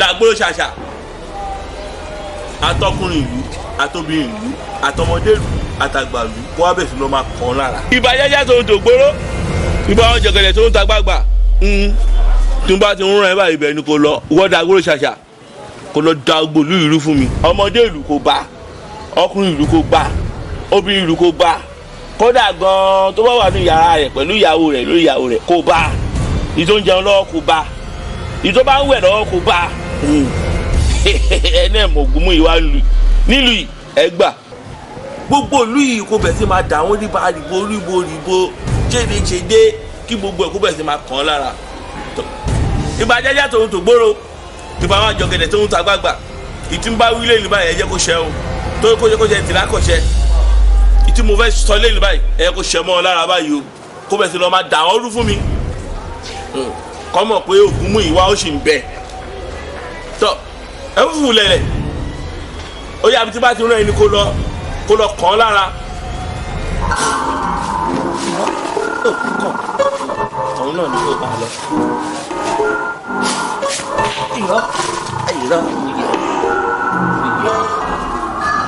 dàgbòrò ṣàṣà àtọkùnrin ìlú àtobìnrin ìlú àtọmọdé ìlú àtàgbà ìlú kó wá bẹ̀ sí ló máa kàn lára. ìbà jẹ́jẹ́ tó ń tògbóró ìbà wọn jọ̀gẹ̀dẹ̀ tó ń ta gbàgbà tí n bá ti ń rán ẹ báyìí bẹ́ẹ̀ ni kò lọ wọ́n dàgbòrò ṣàṣà kò lọ da gbòòlù ìlú fún mi. ọmọdé ìlú kò bá ọkùnrin ìlú kò bá obìnrin ìlú kò bá kódà gan-an tó bá wà ní yàrá rẹ̀ pẹ̀lú ìyàwó rẹ̀ lórí ìyàwó rẹ̀ kò bá ìtò ń jẹun lọ́wọ́ kò bá ìtò bá ń wẹ̀ lọ́wọ́ kò bá ẹni ẹ̀mọ̀ ògúnmú ìwà nílùú yìí ẹ gbà. gbogbo ìlú yìí kò bẹ̀ sí máa dà wọ́n nípa ríbo ṣéde kí gbogbo ẹ̀ kó bẹ̀ sí máa kàn án lára. ìbà jẹ́jẹ́ tòun tó gbòòrò ìbà wọn àjọgẹ̀dẹ̀ tóun ta gbàgbà ìtúmbá wílé ìlú báyìí ẹ jẹ́ kó ṣẹ́ o tó kó jẹ́ tìlá kọ̀ ṣẹ́ ìtí mo fẹ́ sọ lẹ́nu báyìí ẹ jẹ́ kó ṣẹ́ mọ́ ọ lára báyìí o kó bẹ̀ sí lọ́ọ́ máa dà wọ́n rú fún mi kọ́ mọ̀ pé ògúnmú ìwà ó sì ń bẹ tọ́ ẹ fúfú lẹ̀lẹ̀ ó yà bí tí bá ti rán ẹni kó lọ kàn án lára. òun náà ní kó bá a lọ. ìyọ́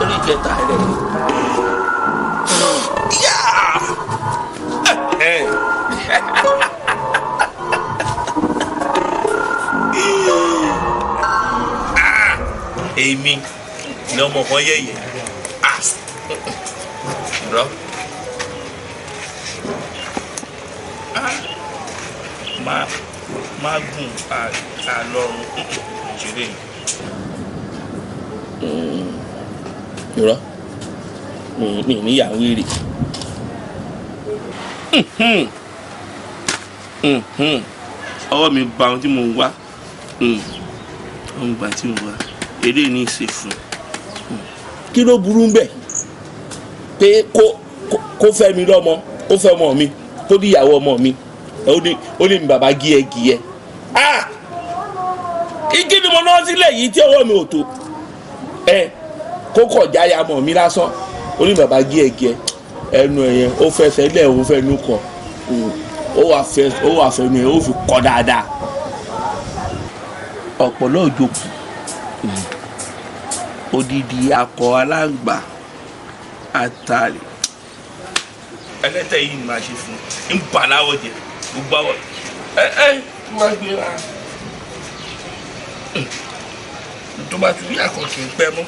orí ìkẹta rẹ̀. èmi ni ọmọ kan yẹ̀yẹ̀ rọ máa gùn àlọrun ìṣeré irọ́ mi níyàwó èrè ọwọ́ mi ba ohun tí mo ń wá ohun gbà tí mo wá eré ní ìṣe fún kí ló burú bẹ́ẹ̀ pé kó fẹ́ mi lọ́mọ kó fẹ́ ọmọ mi kó díyàwó ọmọ mi ó ní mi bàbá gíẹ igi ni mo náà sílẹ̀ yìí tí ọwọ́ mi ò tó kó kọ̀ jáya mọ̀ mi lásán ó ní bàbá gíẹ ẹnu ẹ̀yẹn ó fẹsẹ̀ lẹ̀ ó fẹ́ nu kọ̀ ó wà fẹ́ nu ẹ̀ ó fi kọ́ dáadáa ọ̀pọ̀lọ́ òjòkù odidi akọ aláǹgbá àtàrí ẹlẹ́tẹ̀ yìí ni màá ṣe fún un ń bà láwọ̀ jẹ gbogbo àwọ̀ má gbé ra tó bá tún yà kàn kì í pẹ́ mọ́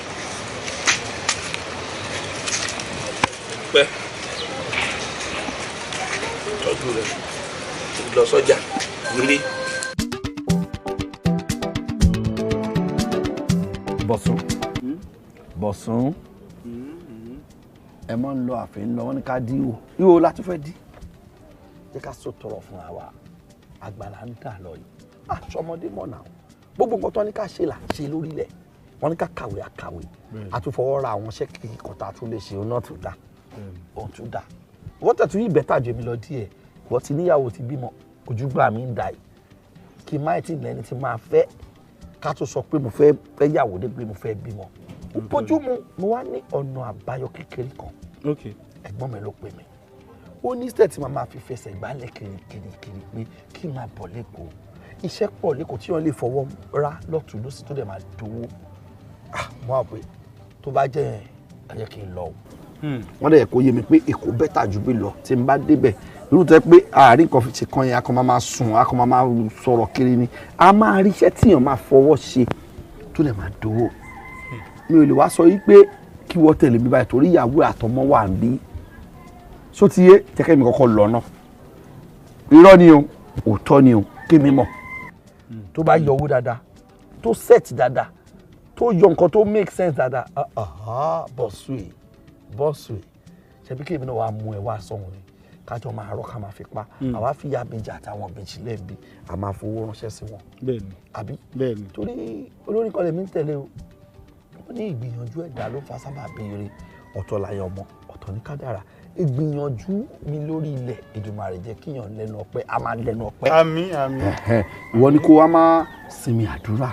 pẹ́ tọ́jú rẹ̀ lọ sọ́jà nílé. Bọ̀sún ẹ máa ń lọ àfin lọ wọn ní ká dí o ìwò láti fẹ́ dí jẹ́ ká sọ tọrọ fún wa àgbàlá ń dà lọ yìí àṣọmọdé mọ̀ náà gbogbo nǹkan tó ní ká ṣe là ṣe lórílẹ̀ wọn ní ká kàwé àkàwé àtúfọwọ́ ra àwọn ṣẹ́kì kọ̀tà tún lè ṣe náà tún dá òun tún dá wọ́n tẹ̀tún yìí bẹ́tà jẹ́ mi lọ díẹ̀ wọ́n ti níyàwó ti bímọ ojúgbà mi ń dà yìí kí máì tí lẹ́ni ti máa fẹ́ ká tó sọ pé mo fẹ́ yàwó dé pé mo fẹ́ bímọ bójú mo wá ní ọ̀nà àbáyọ kékeré kan ẹ̀gbọ́n mi ló pè mí ó ní sẹ́ẹ̀ tí màá máa fi fẹsẹ̀ gbálẹ̀ kirikiri pé kí n máa bọ̀ lẹ́kọ̀ọ́ iṣẹ́ pọ̀ lẹ́kọ̀ọ́ tí wọ́n lè fọwọ́ rá lọ́tún lọ́sí tó dẹ̀ máa dowó mo wá pé tó bá jẹ́ ẹ jẹ́ kí n lọ o wọ́n dẹ̀ kó yé mi pé èkó bẹ́tà jù bí lọ tí n bá débẹ̀ irú tẹ́ pé àárín kan fi ṣe kan yẹn a kan máa sùn a kan máa sọ̀rọ̀ kiri ni a máa rí iṣẹ́ tíyàn máa fọwọ́ ṣe tó dẹ̀ máa dowó mi ò lè wá sọ yí pé kí wọ́n tẹ̀lé mi báyìí torí ìyàwó àtọmọ wà ń bí só ti yé jẹ́kẹ́ mi kọ́kọ́ lọ náà irọ́ ni o òótọ́ ni o kí mi mọ̀ tó bá yọ owó dáadáa tó set dáadáa tó yọ nǹkan tó make sense dáadáa bọ́sùwì ṣebí kí èmi náà wàá mú ẹ wá sọ̀hún ni kájọ máa rọ́ ká máa fi pa àwa fi ya méjì àtàwọn méjì lẹ́ẹ̀bí a máa fowó ránṣẹ́ sí wọn àbí torí olórin kan lèmi ń tẹ̀lé o ó ní ìgbìyànjú ẹ̀dá ló fa sábà béèrè ọ̀tọ̀ láyé ọmọ ọ̀tọ̀ ní kádàrá ìgbìyànjú mi lórí ilẹ̀ Èdùmàrè jẹ́ kíyàn lẹ́nu ọpẹ́ a máa lẹ́nu ọpẹ́. àmín àmín. ìwọ ni kó wá máa sinmi àdúrà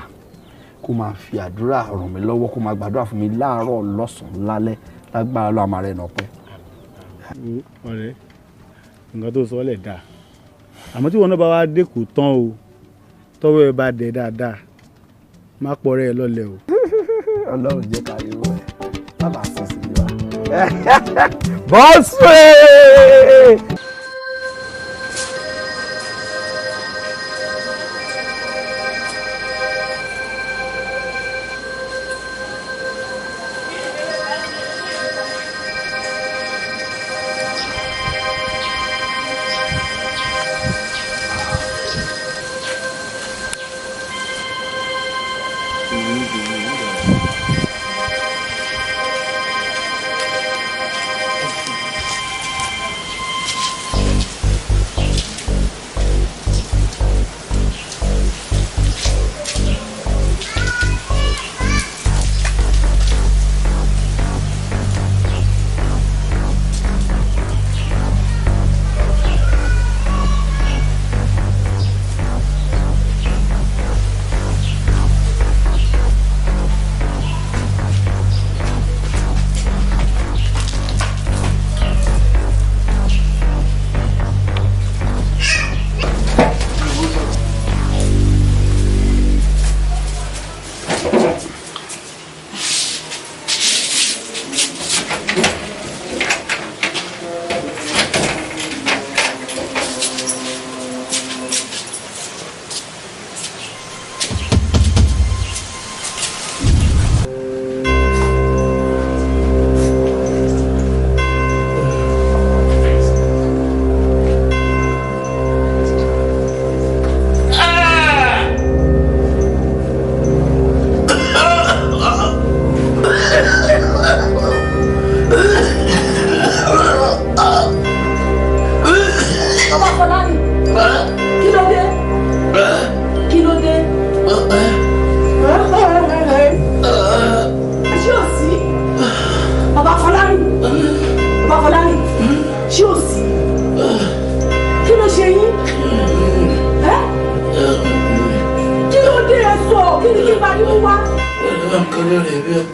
kó máa fi àdúrà ràn mí lọ́wọ́ kó máa gbàdúrà fún mi láàárọ̀ lọ́sàn-án lálẹ́ lágbára lọ́wọ́ àmà rẹ̀ nà ọpẹ́. ọ̀rẹ́ nǹkan tó sọ lẹ̀ dáa àmọ́ tí wọn náà bá wá dé kò tán o tọ́wọ́ ẹ bá dẹ̀ dáadáa má pọ̀rẹ́ ẹ lọ́lẹ̀ o. Ọlọ́run jẹ́ ká rí wọ́n má bàa sọ sí wa. Bọ́sùwé.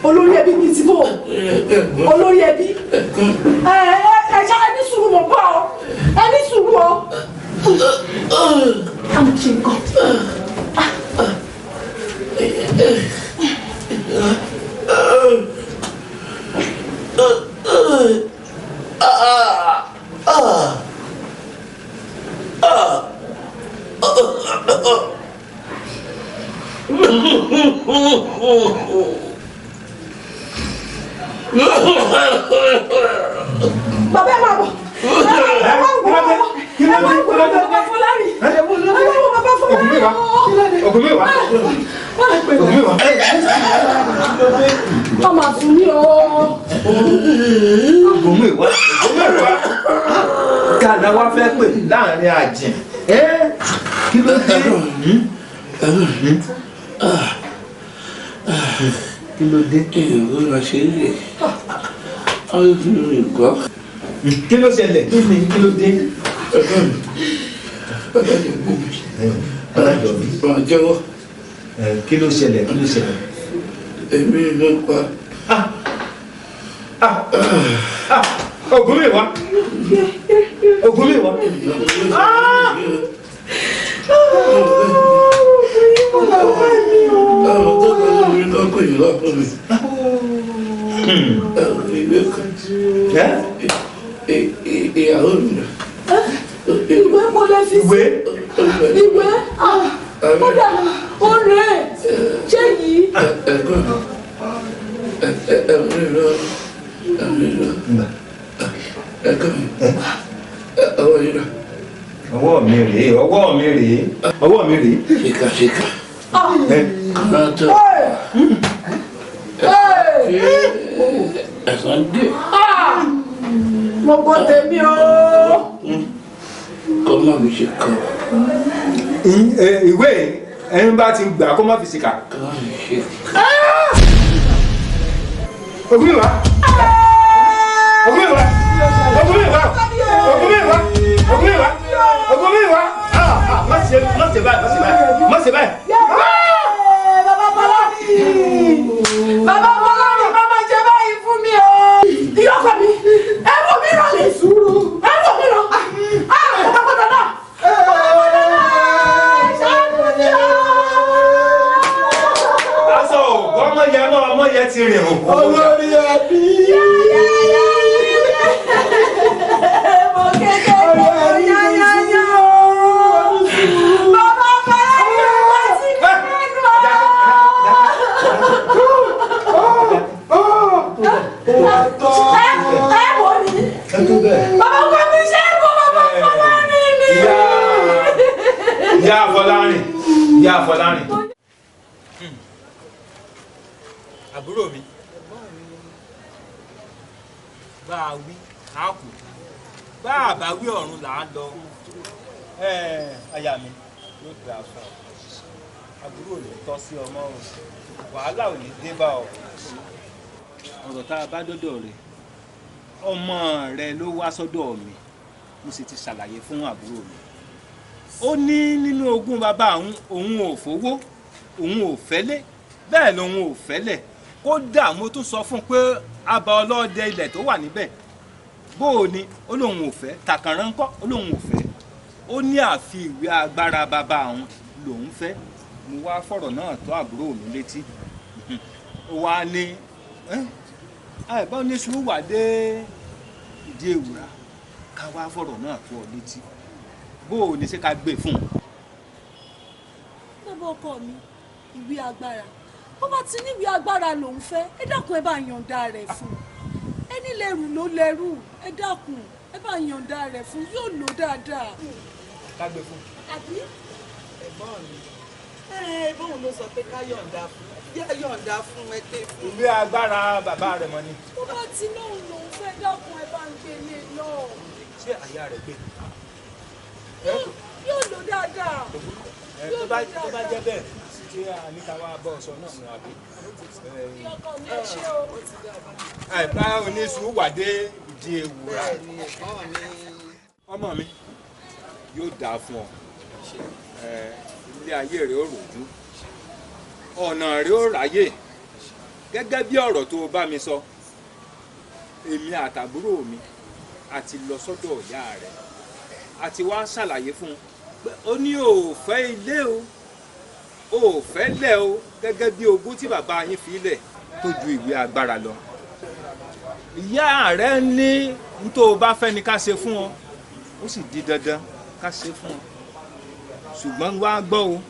Olórí ẹbí mi ti bò. Olórí ẹbí. Ẹja ẹni sùúrù mọ̀ bọ́ ọ. Ẹni sùúrù ọ. Àmọ̀ ṣe nǹkan. Bàbá ẹ máa bọ̀. Ọmọ àtún ní ọ. Kàdá wá fẹ́ pè láàrin àjìn. Kí ló dé? Kí ló dé? Èrò lọ ṣe é lè. Ọ̀rẹ́ ìgbọ́. Kí ló ṣẹlẹ̀? Kí ló dé? Jẹ́wọ́. Kí ló ṣẹlẹ̀? Kí ló ṣẹlẹ̀? Èmi ló pa. Ògún mi wá. Ògún mi wá. Àwọn tó bá lórí lọ́kọ̀ yìí lọ́kọ̀ mi. Ìwé kan. Ìyàwó mi. Ìwé mo lè fi sí. Ìwé. Ó dà ó rẹ̀ ṣé yìí. Ẹ̀gbọ́n ọwọ́ yìí rà. Ọwọ́ mi rèé, ọwọ́ mi rèé, ọwọ́ mi rèé. Ṣèkàṣèkà. Kọ́nàtọ̀. Ẹ̀sán dé. Mo gbọ́ tèmi o. Kọ́ má mi ṣe kàn. Ìwé ẹni bá ti gbà kó má fi ṣìkà. Kọ́ má mi ṣe. Ògún mi wá. Ògún mi wá. Ògún mi wá. Ògún mi wá. Ògún mi wá. Ògún mi wá. Má ṣe báyìí. Má ṣe báyìí. Bàbá Fọlárin. Bàbá Fọlárin má máa jẹ báyìí fún mi o. Ìyọ́kọ̀ mi. Ẹ̀rọ mi rán lè sùúrù. Ẹ̀rọ mi rán. Bàbá gbọ́dọ̀ náà. Ṣáàlù ni o. ọmọ yẹ ti rìn òkú. olórí ẹbí. mo kékeré yáyáyá bàbá bàbá wá sí kẹ́nu ẹ wò ni bàbá kọ́ mi ṣe é kó bàbá Fọlárin ni. ìyá Fọlárin. àbúrò mi bá a wí a kù bá a bá wí ọ̀run là á lọ aya mi yóò dà fún ọ àbúrò lè tọ́ sí ọmọ o wàhálà ò ní dé bá ọ. ọ̀rọ̀ tá a bá dọ́dọ̀ rẹ̀ ọmọ rẹ ló wá sọ́dọ̀ mi mo sì ti ṣàlàyé fún àbúrò mi ó ní nínú ogún bàbá òun ò fowó òun ò fẹ́lé bẹ́ẹ̀ lòun ò fẹ́lẹ̀ kódà mo tún sọ fún un pé abà ọlọ́dẹ ilẹ̀ tó wà níbẹ̀ bóò ni ó lóun ò fẹ́ tàkànrán ńkọ́ ó lóun ò fẹ́ ó ní àfi ìwé agbára bàbá òun lòun fẹ́ mo wá fọ̀rọ̀ náà tó àbúrò mi létí ó wá ní àìbá ní sùúrù wà dé ìdí èwùrà ká wá fọ̀rọ̀ náà tó ọ létí bóò ni ṣé ká gbé fún un. bàbá ọkọ mi ìwé agbára bó bá ti ní ìwé agbára lòun fẹ́ ẹ dákun ẹ bá yọ̀ǹda rẹ̀ fún ẹni lẹ́rù ló lẹ́rù ẹ dákun ẹ bá yọ̀ǹda rẹ̀ fún yóò lò dáadáa. ká gbé fún un. àbí. ẹ̀gbọ́n mi bóun ló sọ pé ká yọ̀ǹda fún yọ̀ǹda fún ẹgbẹ́ fún. ìwé agbára bàbá rẹ̀ mọ́ ni. bó bá ti lóun lòun fẹ́ dákun ẹ bá ń gbé lé náà. ṣé àyà rẹ̀ gbé. yóò lò dáadáa. tó bá jẹ́ bẹ́ẹ̀ tí àníkà wa bọ́ ọ̀sọ̀ náà mú àbí. ìyọkọ mi ẹ ṣé o. àìbá oníṣùú wà dé ìdí ewúra. ọmọ mi yóò dáa fún ọ ilé ayé rẹ ó ròjú ọ̀nà rẹ ó ráyè gẹ́gẹ́ bí ọ̀rọ̀ tó bá mi sọ èmi àtàbúrò mi àti lọ sọ́dọ̀ ìyá rẹ̀ àti wá ṣàlàyé fún un pé ó ní òòfẹ́ ilé o òòfẹ́ lẹ̀ o gẹ́gẹ́ bí ogún tí bàbá yín fi lẹ̀ tó ju ìwé agbára lọ. ìyá rẹ̀ ní n tó bá fẹ́ ni ká ṣe fún ọ ó sì di dandan ká ṣe fún ọ ṣùgbọ́n wá gbọ́ o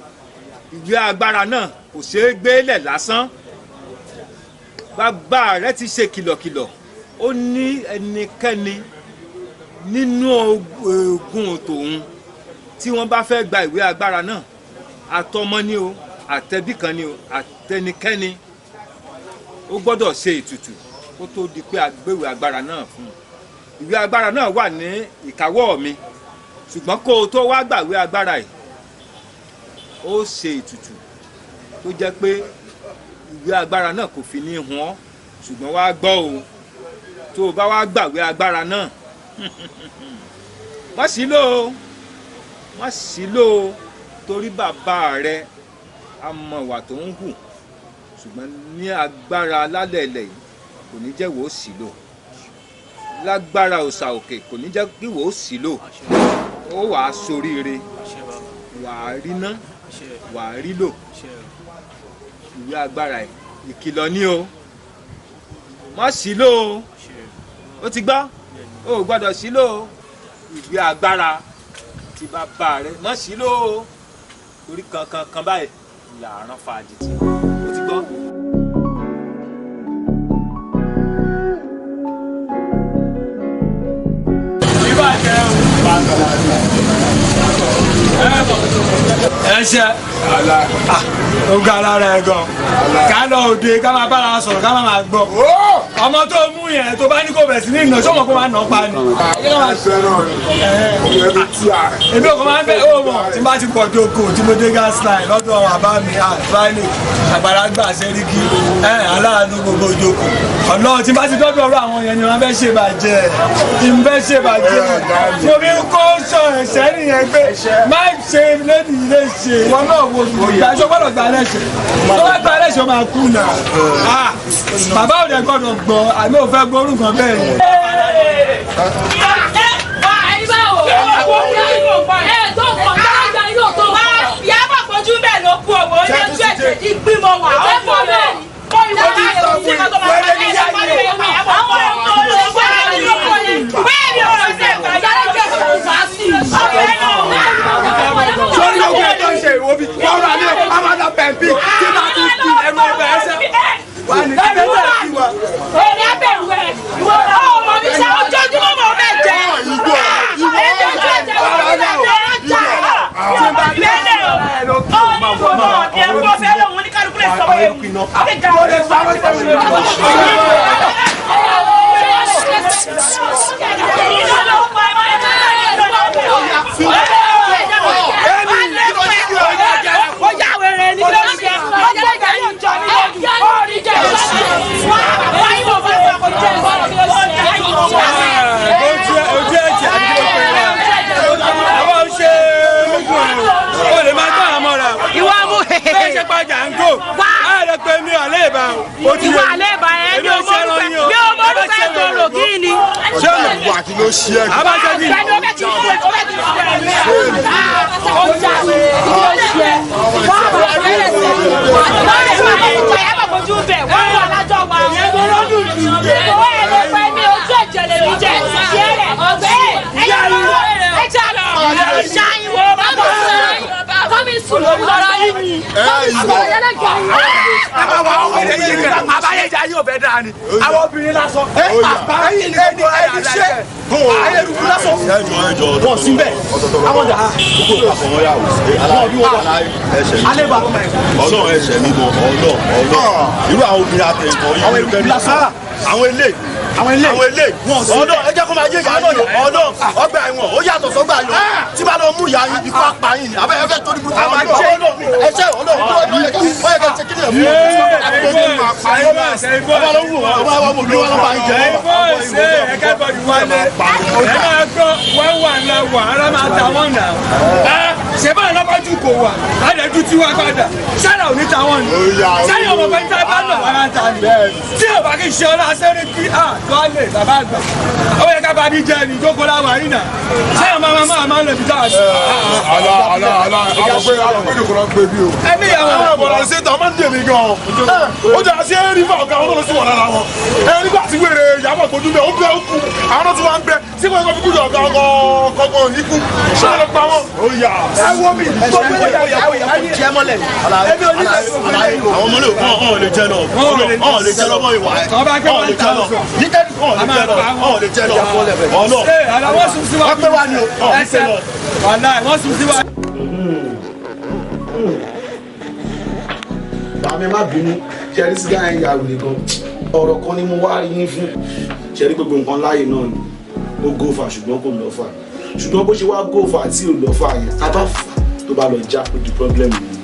ìwé agbára náà kò ṣeé gbélẹ̀ lásán bàbá rẹ̀ ti ṣe kìlọ̀kìlọ̀ ó ní ẹnikẹ́ni nínú ogun tòun tí wọ́n bá fẹ́ gba ìwé agbára náà àtọmọ ni o àtẹbí kan ni o àtẹnikẹ́ni ó gbọ́dọ̀ ṣe ètùtù kó tó di pé a gbé ìwé agbára náà fún un ìwé agbára náà wà ní ìkáwọ́ mi ṣùgbọ́n kó o tó wá gbà ìwé agbára yìí ó ṣe ètùtù tó jẹ́ pé ìwé agbára náà kò fi ní hun ọ́ ṣùgbọ́n wá gbọ́ o tó o bá wá gbà ìwé agbára náà wọ́n sì lò ó wọ́n sì lò ó torí bàbá rẹ̀ a mọ ìwà tó ń hù ṣùgbọ́n ní agbára lálẹ́ ilẹ̀ yìí kò ní jẹ́ wò ó sì lò lágbára òòṣà òkè kò ní jẹ́ kí wò ó sì lò ó wàá soríire wàá rí ná wàá rí lò ìwé agbára ẹ̀ ìkìlọ̀ ní o má sì lò ó ó ti gbọ́ ó gbọ́dọ̀ sí lò ó ìwé agbára ti bàbá rẹ̀ má sí lò ó torí kankan báyìí làárọ̀ fàájì tí ó ti gbọ́. ẹsẹ ó ga lára ẹ gan ká lọ òde ká máa bára sọ̀rọ̀ ká máa gbọ́ ọmọ tó mú yẹn tó bá ní kó bẹ̀ sí ní ìnà sọ́mọ kó máa nà pa ni. èmi ò kọ́ máa ń bẹ́ ó mọ̀ tí n bá ti pọ̀ dóko tí mo dé gas line lọ́dọ̀ àwọn àbá mi àtúráìlì àgbàlagbà sẹ́ríkì aláàánú gbogbo ìjókòó ọ̀nà tí n bá ti dọ́dọ̀ ọ̀rọ̀ àwọn yẹn ni wọ́n fẹ́ ṣe bàjẹ́ ìfẹ́ ṣe bàjẹ́ mo fi kó sọ ẹ̀ṣẹ́ nìyẹn pé má ṣe lẹ́nu ilé ṣe wọn náà wo ìdájọ́ gbọ́dọ̀ gba ẹlẹ́ṣẹ̀ tó bá gba ẹlẹ́ṣẹ̀ máa kú nà bàbá òde gbọ́dọ̀ gbọ́ àmì òfẹ́ gbórùn kan bẹ́ẹ̀ yẹn. ìyá bá pọ̀jù bẹ́ẹ̀ ló kú ọmọ orí ojú ẹ̀jẹ̀ ìgbìmọ̀ wà ó fọ́ bẹ́ẹ̀. ìwà àlébà ẹ ní omorúfẹ́ gbòòrò kí ni. ṣé ìwà kí ló ṣe é. abájọ bí àbáyéjà yóò bẹ dáa ni àwọn obìnrin lásán àbáyé ẹni ṣe ayélujú lásán wọn sí bẹ́ẹ̀ àwọn dà wọn bí wọn wà alẹ́ bá ọlọ́run ẹ̀ṣẹ̀ mímọ́ ọlọ́run irú àwọn obìnrin àtẹ̀kọ́ yìí àwọn ìlú lásán àwọn ilé ọ̀dọ́ ẹjẹ́ kó máa yé ìyá yìí ọ̀dọ́ ọgbà ẹ̀wọ̀n ó yàtọ̀ sọ́gbà yọ tí bá lọ mú ìyá yìí ikú apá yìí ni abẹ́ ẹ̀fẹ́ torí burúkú àwọn ẹ̀ṣẹ̀ ọ̀dọ́ ó yẹ kẹ́ ṣe kí ni ẹ̀mú ọba ló wù ọba wa mọ̀ bí wọ́n lọ́ bá ń jẹ́ ṣe báyìí lọ́kọ́jú kò wà àdẹ́jú tí wọ́n padà sára ò ní tàwọn ni sẹ́yìn ọmọ bẹ́ẹ̀ tá a bá lọ wàrà ta ni tí ò bá kí ṣe ọlá sẹ́ni kí á lọ́ọ̀lẹ̀ bàbá àgbà ó yẹ ká bá ní jẹ́ ẹni tó kó láwà yìí nà sẹ́yìn ọmọ máa ń lọ bí táwa sí. alọ́gbẹ́ni kò lọ gbé bí o. ẹni ìyàwó ọ̀rọ̀ ṣe tán máa ń dèmí gan-an ó jà sí ẹ̀rí fún ọ̀gá ọlọ́run sí wọ̀ lára wọn ẹ̀rí gbà tí wèrè ìyàwó àgbòdú bẹ́ẹ̀ ó bẹ́ẹ̀ ó kú àwọn tó ti wá ń bẹ sí wọn kọ́ fi kú ọ̀gá ọgọ́ ní kú ṣé wọn lọ pa wọn. ó yà ẹ wo mi tó gbé ìyàwó jẹ mọ́lẹ̀ ẹbí àwọn ọmọ lè kọ́ lè jẹ lọ ọ̀hún lè jẹ lọ mọ́ ìwà ẹ̀ ọ̀hún lè jẹ lọ nítorí ọ̀hún lè jẹ lọ ọ̀nà wọ́n pẹ́ wá ní ọ̀hún ṣe lọ. wọ́n sùn sí wa. bàmí má bínú ṣẹ́rí sí gáà ń ya wèrè gan ọ̀rọ̀ kan ni mo wá rí yín fún ṣẹ́rí gbogbo nǹkan láàyè náà ni ó gófà ṣùgbọ́n kò lọ́fà ṣùgbọ́n bó ṣe wá gófà tí ò lọ́fà yẹn a bá fà tó bá lọ já ó di pọ́blẹ́mù yìí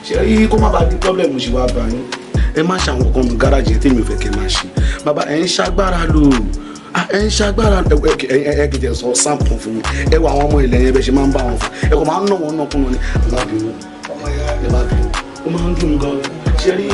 ṣẹ́rí kó má bàa di pọ́blẹ́mù ṣe wá bá yín ẹ má ṣàwọn kan nu gáràjì tèmi ò fẹ́ kẹ́ máa ṣe bàbá ẹ̀ ń ṣagbára lò ẹ ń ṣagbára ẹ kìí jẹ sọ sáǹpù fún mi ẹ wọ àwọn ọmọ ilẹ̀ yẹn bẹ́ẹ̀ ṣe máa ń bá wọn fà ẹ kò máa ń nà wọn náà kúnnà ni ẹ má bínú ẹ má bínú ó máa ń dùn gan ṣẹ́rí.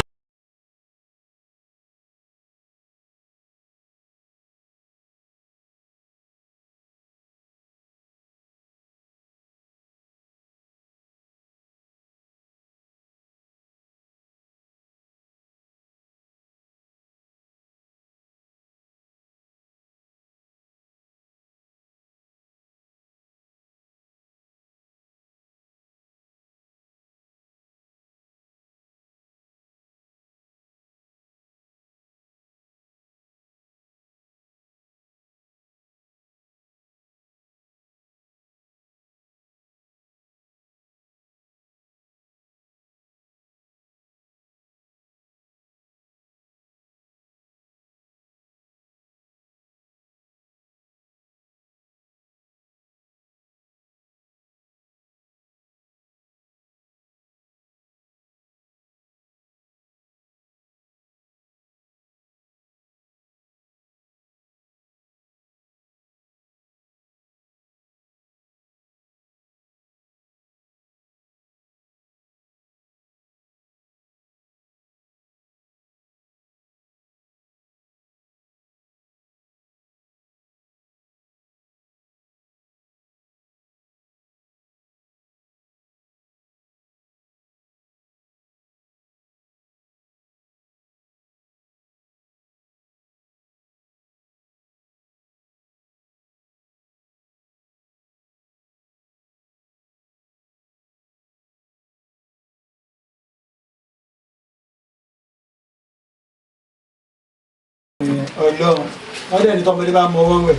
Ọlọ́run wọ́n dẹ̀ ní tọ́mọdé bá mọ ọwọ́ rẹ̀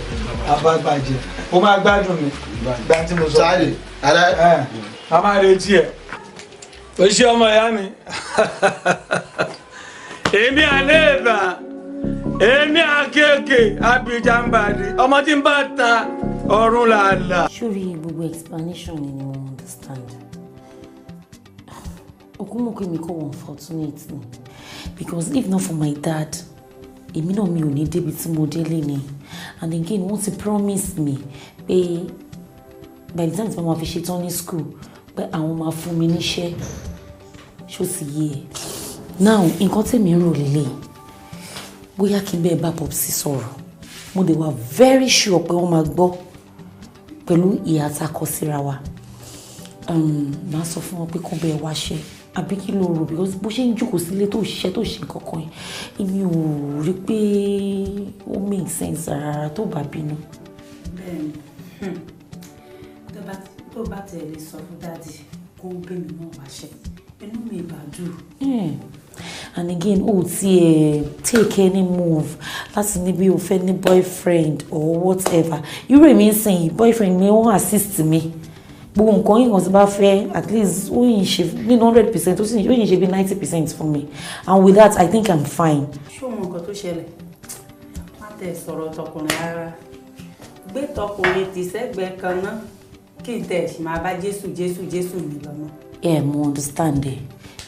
abágbàjẹ́ ó máa gbádùn mi gba tí mo sọ pé a máa retí ẹ̀ o ṣé ọmọ ìyá mi. èmi àlẹ́ẹ̀bà èmi àkèké abidjanbadi ọmọ tí ń bá ta ọ̀run làálà. sórí gbogbo explanation ni mo understand okunmọ̀kọ́ mi kò unfortunate ni because if not for my dad èmi náà mi ò ní débi tí mo délé ni and again wọ́n ti promise me pé by the time tí wọ́n máa fi ṣetán ní school pé àwọn máa fún mi níṣẹ́ ṣó sì yé ẹ now nǹkan tèmi ń rò lélẹ̀ bóyá kí n bẹ́ẹ̀ bá Popsi sọ̀rọ̀ mo dé wà very sure pé wọ́n máa gbọ́ pẹ̀lú ìhà tá a kọ síra wa máa sọ fún wọn pé kó bẹ́ẹ̀ wá ṣe àbí kí ló rò because bó ṣe ń jókòó sílé tó ṣiṣẹ́ tó ṣe kankan yẹn èmi ò rí pé ó make sense rárá tó bá bínú. bẹ́ẹ̀ni tó bá tẹ̀lé sọ fún dáàdì kó bẹ́ẹ̀ mi náà wá ṣe inú mi ìbá dùn. And again o ti take any move láti níbi o fẹ́ ní boyfriend or whatever irú èmi ń sìn boyfriend mi wọ́n assist mi gbogbo nǹkan yìí kan tí bá fẹ́ at least ó yìn ṣe ní 100% ó yìn ṣe bí 90% fún mi and with that I think I'm fine. ṣé o mọ nǹkan tó ṣẹlẹ̀ má tẹ̀ sọ̀rọ̀ tọkùnrin rárá gbé tọkùnrin tì sẹ́gbẹ̀ẹ́ kan náà kí n tẹ̀ ṣì máa bá Jésù mi lọ́nà. Mo understand ẹ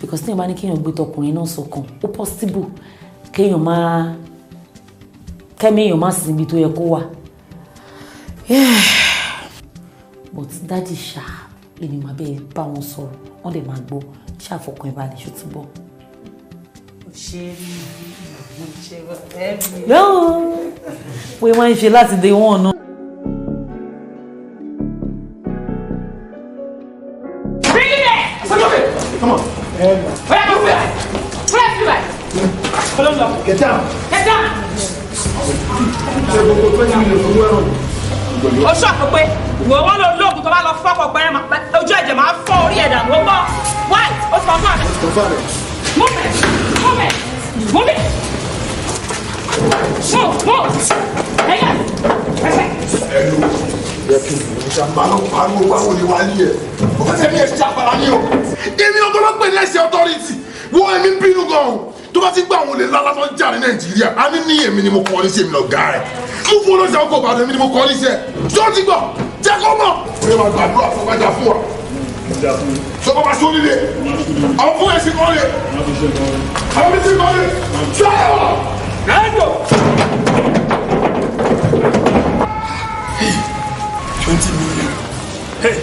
because tí èèyàn bá ní kéèyàn gbé tọkùnrin náà sọ́kàn ó possible kéèyàn máa kẹ́mi èèyàn máa sinmi tó yẹ kó wà but dáàdì ṣá èmi máa bẹ́ẹ̀ bá wọn sọ̀rọ̀ wọ́n dẹ̀ máa gbọ́ ṣàfọkàn ẹ̀ balẹ̀ ṣó ti bọ́. pé wọ́n ń ṣe láti dé wọ́n náà. Come on. Where are you? Where are you? Hold on. Get down. Get down. Ó ṣọ́ọ̀kù pé wọ́n lọ lóògùn tó bá lọ fọ́kọ̀ gbẹ́rẹ́ ojú ẹ̀jẹ̀ máa fọ́ orí ẹ̀dà ló gbọ́. Why? Ó ti kọ̀ọ̀kan rẹ̀. Move it. Move it. Move it. Move. Ẹ̀yà. Ẹ̀sẹ̀. Ẹ̀lú yẹ́kì ìṣàmbálò pariwo báwo ni wàá ní ẹ̀. Ó fẹ́ sẹ́mi ẹ̀ṣẹ̀ àpàrà ní o. Èmi ọgbọ́n ló pè ní ẹ̀ṣẹ̀ authority. Wọ́n ẹ̀mí bínú gan-an. Tó bá ti gbà àwọn olè lálá tó ń jà ní Nàìjíríà, a ní èmi ni mo kọ́ ní sí èmi lọ́gá rẹ̀. Mú fún olóṣèlú ọkọ̀ Ìbàdàn èmi ni mo kọ́ ní sí ẹ̀. Ṣé o ti gbọ́? Jẹ́ kó mọ̀. Ó yẹ máa gbàdúrà fún ọgbàjà fún wa. Sọ́kọ́ bá sórí lé. Àwọn fún ẹ̀sìn kan lé. Àwọn bí ti kọ́ lé. Ṣáà! Ẹ̀dọ̀! 20 million. Hey!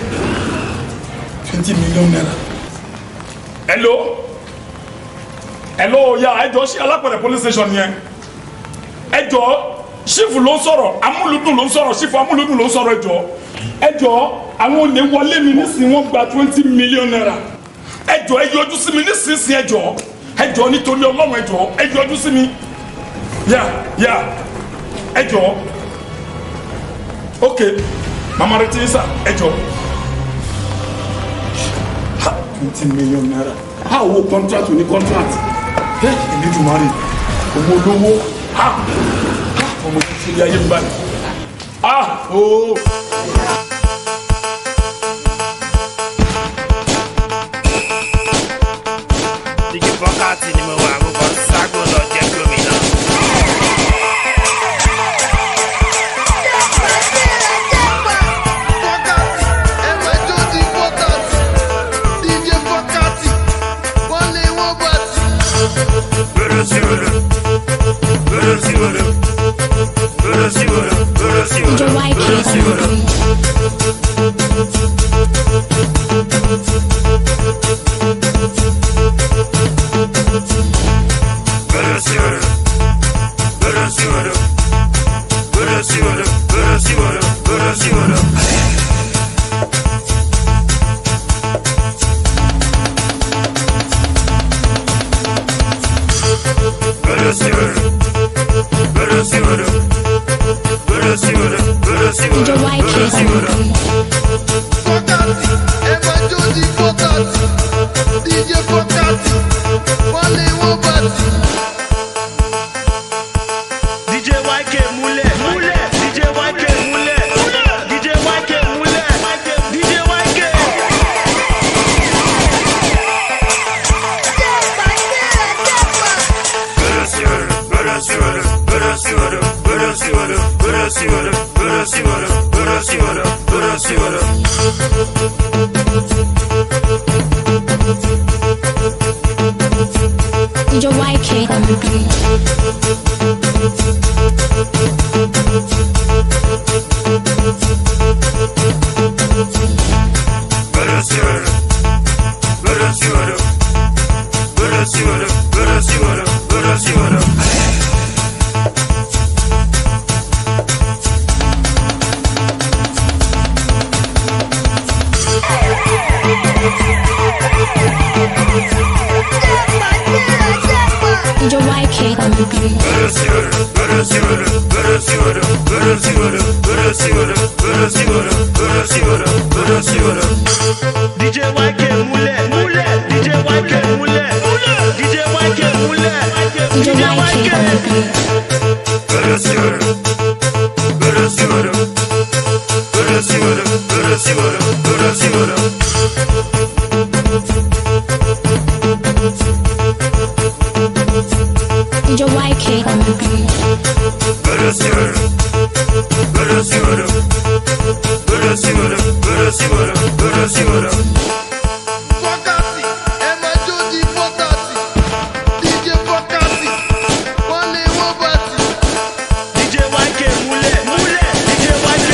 20 million naira. Hello, ya ẹjọ́ ṣe alápẹ̀rẹ̀ police station yẹn. Ẹjọ́ ṣífù ló ń sọ̀rọ̀, amúlùdùn ló ń sọ̀rọ̀, ṣífù amúlùdùn ló ń sọ̀rọ̀ ẹjọ́ àwọn olè wọlé mi nísìnyí wọ́n gba 20 million naira. Ẹjọ́ ẹ yọjú sí mi nísinsìnyí ẹjọ́ nítorí Ọlọ́run ẹ yọjú sí mi. Ya ẹjọ́ ok mama retí sá ẹjọ́ 20 million naira. Ha wo contract ní contract. Hey, Elédùmarè ọmọ olówó ọmọ ìṣẹ̀lẹ̀ ayé ń bá mi. Dígí fọ́kàtì ni mo wà àgùkọ ságbó lọ jẹ́ gómìnà. DJ YK on the beat. DJ YK on the beat. DJ YK múlẹ̀ DJ YK múlẹ̀ DJ YK múlẹ̀ DJ YK on the beat. DJ YK on the beat. Fọ́kàsì ẹ máa jó di fọ́kàsì DJ Fọ́kàsì wọ́n lé wọ́n bá ti. DJ YK múlẹ̀ DJ YK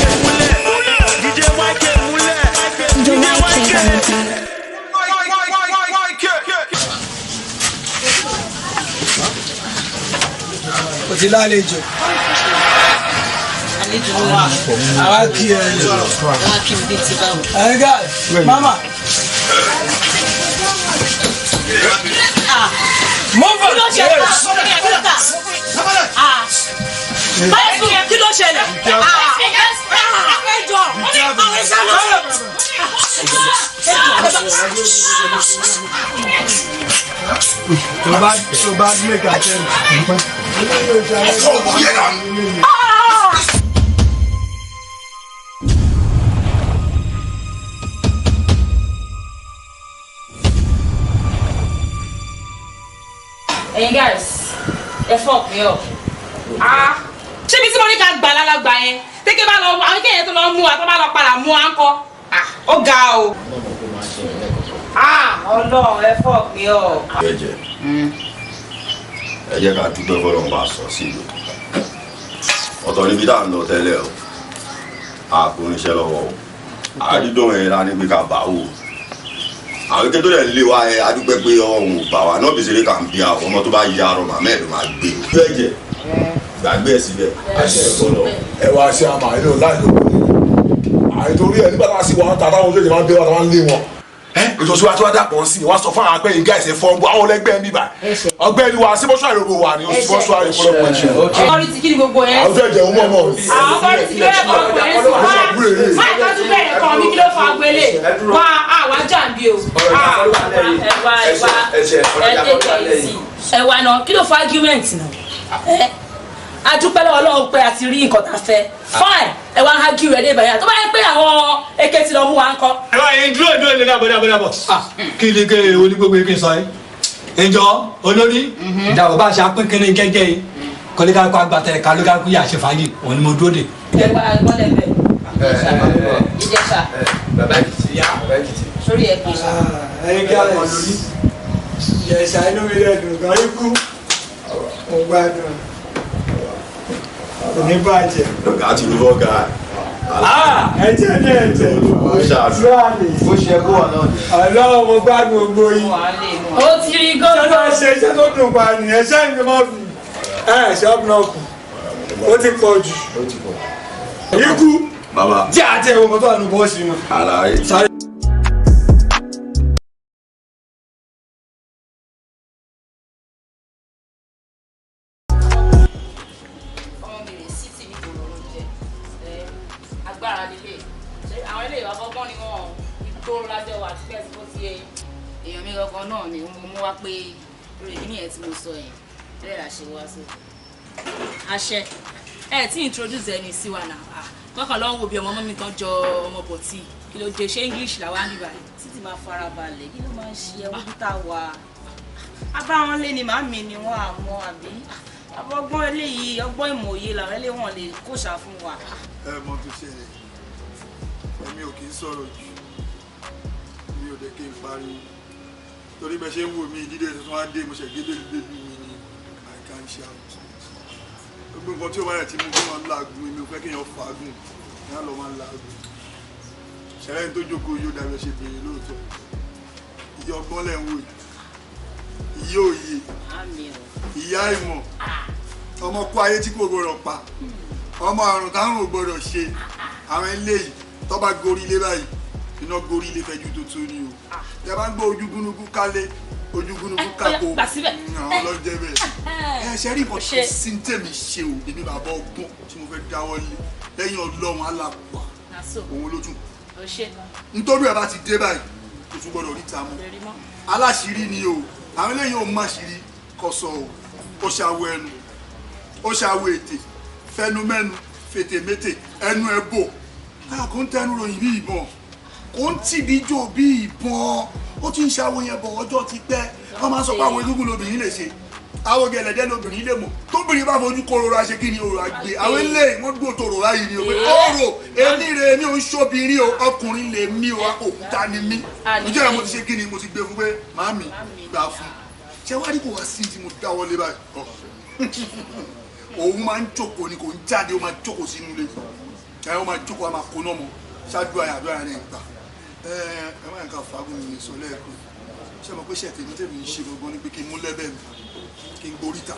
múlẹ̀ DJ YK múlẹ̀ DJ YK on the beat. O ti lálejò. Àlejò wa. Àwa kí ẹ lè. Àwa kí n bí ti báwo. Ẹ guys, mama. Move on. Kí ló ṣẹlẹ̀? Báyìí kí ló ṣẹlẹ̀? Ẹjọ́, wọ́n ní àwọn ìṣàlọ́. So bad make a tell. Hey guys, ẹ fọ́ pé ọ. Ṣé bí tí mo ní ká gbà lálàgbà yẹn? Tẹ́kẹ́ bá lọ àwọn kéèyàn tó lọ mú wa tó bá lọ padà mú wa ń kọ́. Ó ga o. Ọlọ́run ẹ fọ́ pé ọ. Ẹ jẹ́ ká dúpẹ́ fọlọ́run bá sọ sí ìlú. Ọ̀tọ̀ níbi tá à ń lọ tẹ́lẹ̀ o. A kò níṣẹ́ lọ́wọ́ o. Àdídùn ẹ̀ la ní pé ká bá wò. Àwọn ike tó dẹ̀ lé wa ẹ adúpẹ́ pé ọ̀hún ò bá wa náà bèsèré kà ń bí àwọn ọmọ tó bá yí arọ màmá ẹ̀ ló máa gbé. Ojú ẹ̀jẹ̀ gbàgbé ẹ̀ síbẹ̀. Àṣẹ ẹ̀kọ́ lọ. Ẹ wá ṣe àmà ilé ò láì lóko. Àìtorí ẹ̀ nígbà tá a sì wọ́n ta táwọn ojú ẹ̀jẹ̀ máa ń gbé wa táwọn ń lé wọn. Ètò ìṣúra tí wọ́n dàpọ̀ sí i wọ́n sọ fún àwọn akẹ́yìn gáàsì fọ́ọ̀mù àwọn ọlẹ́gbẹ́ ń bíbà. Ọgbẹ́ni wa sí mọ́ṣúárì ògbó wa ni mọ́ṣúárì ìfọlọ́pọ̀ ẹ̀ṣẹ̀. Ọ̀rọ̀ ti kí ni gbogbo yẹn? Àwọn ẹ̀jẹ̀ ń mọ̀ mọ̀. Àwọn ọ̀rọ̀ ti kí ló yẹ kọ́ ọkọ̀ yẹn sùn wá. Máa tọ́jú bẹ̀rẹ̀ kan mi kí ló fa agbélé. Wá àwa jàǹbí o. Ẹ̀wà náà kí ló fa argument náà? A dúpẹ́ lọ́wọ́ Ọlọ́run pé a ti rí nǹkan tá a fẹ́. Fine, ẹ wá ń hájú rẹ̀ dé ìbàyà. Tó bá yẹ pé àwọn eke ti lọ mú wa ń kọ́. Ẹ wá yẹn dúró lè dábọ̀. Kí ni ké onígbogbo eke sọ yìí? Ìjọ olórí ìdàgbọ́ bá ṣe apín kínní gẹ́gẹ́ yìí. Kọ́lé kó agbátẹ̀ ká ló ká kú yà ṣe fàájì. Òun ni mo dúró dè. Ìjẹ̀gbá gbọ́dẹ̀ bẹ̀. Ìjẹ̀ṣà. Bàbá Èkìtì yá. Sórí ẹ̀ kì í ṣá. Ẹyin kí á lè lórí. Ìjẹ̀ṣà inú mi rẹ̀ dùn gan ikú. Mo gbádùn. Ní bàjẹ́. Lọ́gà ti ní bọ́gà. Ẹ̀jẹ̀ ní ẹ̀jẹ̀. Ó ṣe kó wà náà ni. Ọlọ́run mo gbádùn gbogbo yìí. Ó ti rí gómìnà. Ṣé máa ṣe iṣẹ́ tó dùn pa nìyẹn? Ṣé ìgbẹ́ máa fi ṣọ́ọ̀bù náà kù? Ó ti pọ̀ jù. Ikú. Bàbá. Jẹ́ àti ẹ̀wọ̀n kan tó wà ní bọ́ọ̀sì náà. Àlàyé. Náà ni mo mú wá pé ìròyìn ní ẹ̀ tí mo sọ yẹn bẹ́ẹ̀ la ṣe wá sí. Àṣẹ ẹ tí introduce ẹni sí wa náà kọ́kàn lọ́wọ́ wo bí ọmọ mi kan jọ ọmọ bọ̀tì kí ló dé ṣé English làwa ń bíbá títí máa fara balẹ̀ kí ló máa ń ṣe ẹwọ́n bí tá a wà. Abáwọn lé ni màmí ni wọ́n àmọ́ àbí. Ọgbọ́n eléyìí ọgbọ́n ìmọ̀ye làwọn eléyìí wọn lè kóṣà fún wa. Ẹ mọ tó ṣẹlẹ̀ èmi ò kì í sọ̀rọ̀ jù mi ò dé kí n pariwo torí bẹ́ẹ̀ ṣe ń wò mí dídé tuntun wá dé mo ṣe gédé mi ni I can't shout. Gbogbo nǹkan tí ó wáyà tí mo fi máa ń làágùn mi ò fẹ́ kí èèyàn fàágùn ní àlọ́ máa ń làágùn. Ṣẹlẹ̀ tó jókòó yóò dàbí ṣe béèrè lóòótọ́ ìyá ọgbọ́n lẹ̀ ń wò ìyá òye ìyá ìmọ̀ ọmọ kú ayé tí kò gbọdọ̀ pa ọmọ àrùn táwọn ò gbọdọ̀ ṣe àwọn eléyìí tó bá gorí ilé báyìí iná gorí ilé fẹjú tuntun ni o tẹ bá ń gbọ́ ojú gúnugún kálé ojú gúnugún kákó ọlọ́jẹ́ bẹ́ẹ̀ ẹ ṣe rí nǹkan tó sí ń tèmi ṣe o èmi bàbá ọgbọ́n tí mo fẹ́ dáwọ́ lé lẹ́yìn ọlọ́run alápá òun ló tún nítorí ẹ bá ti dé báyìí kò tún gbọdọ̀ ríta mọ́ aláṣìírí ni o àwọn eléyìí ò má ṣìírí kọsọ o ó ṣàwọ ẹnu ó ṣàwọ ètè fẹnumẹnu fètèmétè ẹnu ẹ bò kò ń tẹnu ròyìn bí ìbọn kò ń tìdíjò bí ìbọn ó ti ń ṣàwọ yẹn bọ̀ ọjọ́ ti pẹ́ wọ́n máa ń sọ pé àwọn egúngún lobìnrin lè ṣe àwọn gẹ̀lẹ́dẹ́ lobìnrin lè mọ̀ tóbìnrin bá fojú kóró ṣe kí ni òrò àgbè àwọn eléyìí wọ́n gbó tòrò ráyìí ni o pé ọ̀rọ̀ èmi rè mi ò ń ṣóbìnrin o ọkùnrin lè mí o òkúta ni mí ǹjẹ́ ẹ̀ mo ti ṣe kí ni mo ti gbé fún pé màámi gbà fún ṣé wá ní kò wá sí tí mo dáwọ́ lé báyìí òun máa ń jókòó ni kò ń jáde ó máa jókòó sínú ilé ẹ ó máa jókòó á máa kó náà mọ ṣáájú àyàdó àyà rẹ̀ gbà ẹ má yẹn ká fagún mi sọ lẹ́ẹ̀kan ṣé mo pé ṣètè ní tèmi ń ṣe gbogbo ni pé kí n mú lẹ́bẹ̀ẹ́ mi kí n gboríta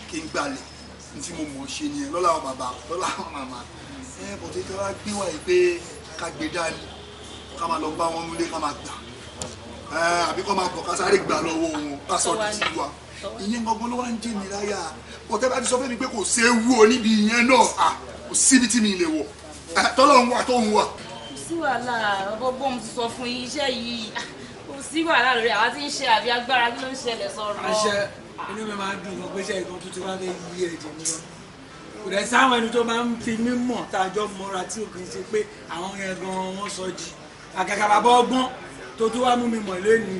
kí n gbalẹ̀ ní tí mo mọ̀ ṣe nìyẹn lọ́la àwọn bàbá lọ́la àwọn màmá bọ̀dé tí wọ́n á gbé wáyé pé ká gbé dání ká máa lọ bá wọn nílé ká máa gbà àbí kọ́ máa bọ̀ ká sáré gbà lọ́wọ́ wọn ká sọ di tiwa ìyẹn gbọ́ngàn ló wá ń jẹ́ mi láyà bọ̀tẹ́ bá ti sọ fún mi pé kò séwu o níbi ìyẹn náà kò síbi tí mi lè wọ̀ tọ́lọ̀ ń wà tó ń wà. kò sí wàhálà ọgbọ́n mo ti sọ fún yín iṣẹ́ yìí kò sí wàhálà lórí àwa tí ń ṣe àbí agbára kí ló ń ṣẹlẹ̀ sọ̀rọ̀. àṣẹ inú mi máa ń dùn mọ́ pé iṣẹ́ ìkan tuntun wá fẹ́ yí ẹ̀jẹ̀ mi lọ kò dẹ̀ sáwọn ẹni tó máa ń fi mí mọ̀ tá a jọ mọ́ra tí ò kì í ṣe pé àwọn yẹn gan-an wọ́n sọ jì àgàgà bàbá ọgbọ́n tó tún wá mú mi mọ̀ lẹ́nu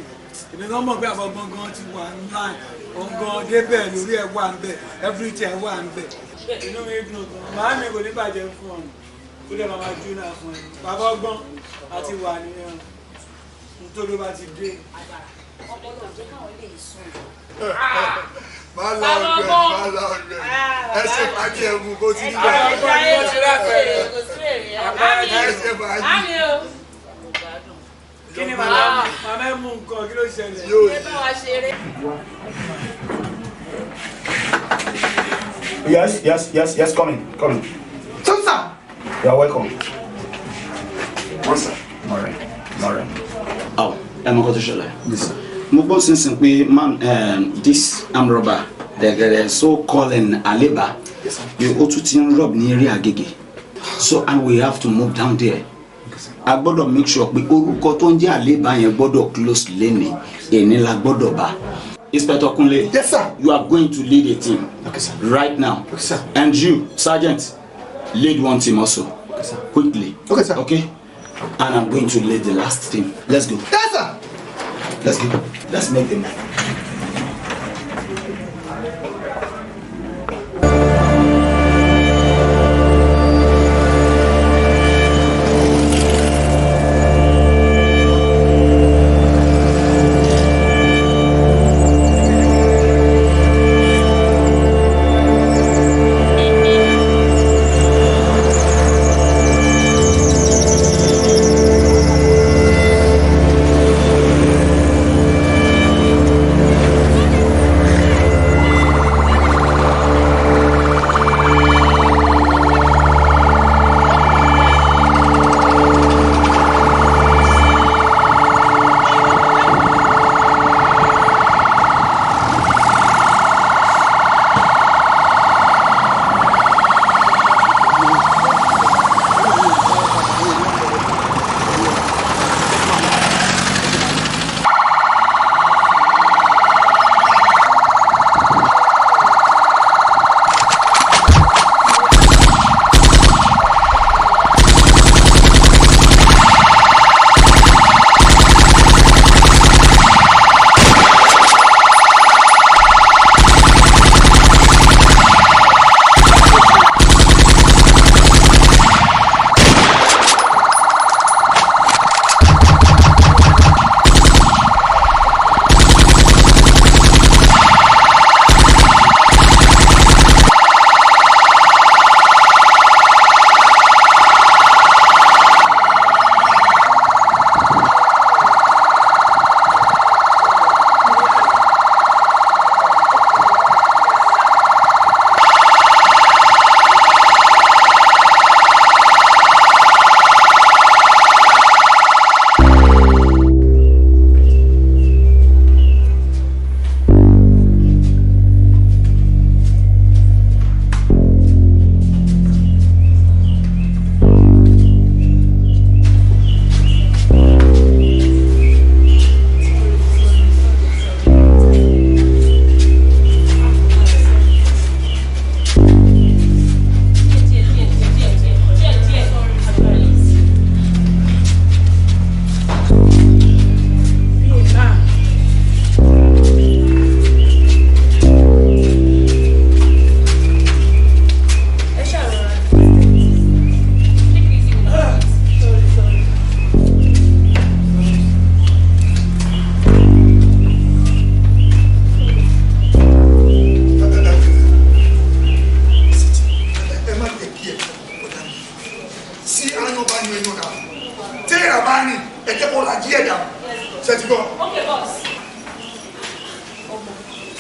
èmi kan mọ̀ pé àbọ̀ gbọ̀ngàn ti wà online ọ̀ngàn débẹ̀ lórí ẹ̀ wà ń bẹ̀ everything ẹ̀ wà ń bẹ̀ inú mi dùn gan màá mi kò ní bàjẹ́ fún ọ̀nà ó dẹ̀ máa jó náà fún ẹ bàbá ọgbọ́n àti wà nìyẹn nítorí ó bá ti dé. máa la ọgbẹ ẹ ṣe fàájì ẹmu kó ti nígbà ẹ ṣe fàájì. Kí ni màmá ẹ mú nǹkan kí ló ṣẹlẹ̀? Ẹ bá wa ṣeré. Yes, coming. Sir. You are welcome. One sir. Alright. Oh, I'm going to show you. Yes. Mo gbọ́ sinsin pé man, this arm robber, the so-called Aleba, you ought to rob near Agege. So and we have to move down there. A gbọ́dọ̀ make sure pé orúkọ tó ń jẹ́ Aleba yẹn gbọ́dọ̀ close lẹ́ni ẹni la gbọ́dọ̀ bá. Inspector Kunle, yes sir, you are going to lead a team. Okay sir. Right now. Okay sir. And you, Sergeant, lead one team also. Okay sir. Quickly. Okay sir. Okay. And I'm going to lead the last team. Let's go. Yes sir. Let's go. Let's make them.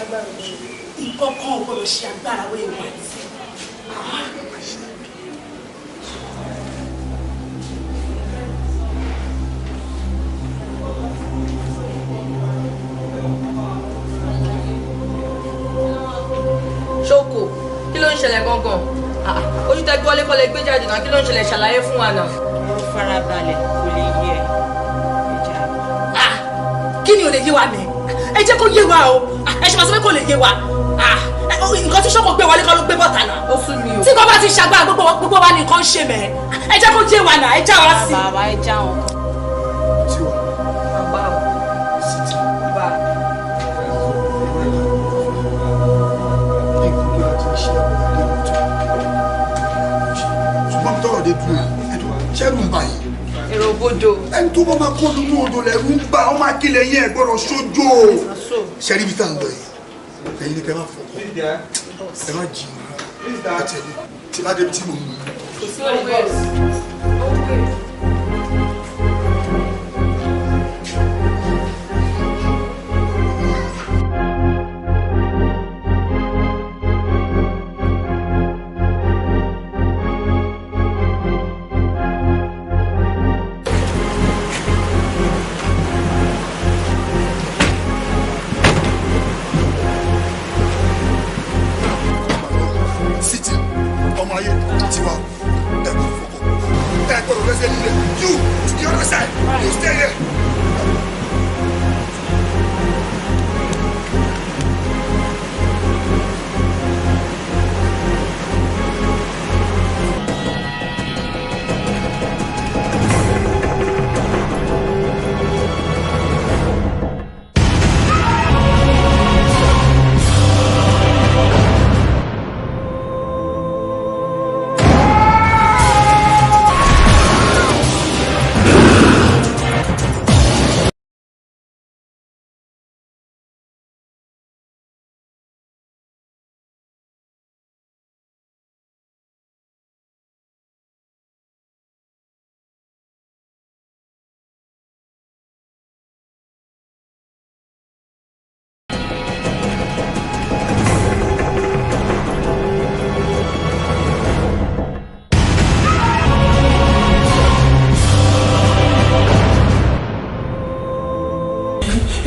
nǹkan kan ò gbọ́dọ̀ ṣe agbára wẹ́ẹ̀ wá ní. Ṣókò kí ló ń ṣẹlẹ̀ gangan? Ojú tẹ gbọ́ lẹ́kọ́lẹ́ gbé jáde náà kí ló ń ṣẹlẹ̀ ṣàlàyé fún wa náà. Farabalẹ̀ kò lè yé ẹ. Kí ni ò lè yé wa mẹ́? Ẹ jẹ́ kó yé wa o. Ẹ ṣe máa sọ pé kò lè yé wa. Nǹkan tí Ṣókò gbé wọlé kọ́ ló gbé bọ́ta náà. Ó sún mi o. Tí kò bá ti ṣàgbá gbogbo wa ní nǹkan ṣe mẹ́. Ẹ jẹ́ kó yé wa náà, ẹ já wa sí. Bàbá ẹ já wọn. ṣẹ́rù ń bà yìí. èrò bodò. ẹni tó bá máa kó nínú odò lẹ́rù ń bà ọ́ máa kílẹ̀ yẹn ẹ̀ gbọ́dọ̀ sójó. ṣẹ́rí ibi tá à ń lọ yìí ẹ̀yin ni kẹ́ máa fọkàn ẹ má jì í àtẹ̀lé tí bá débi tí mo mú un. kò sí òwe.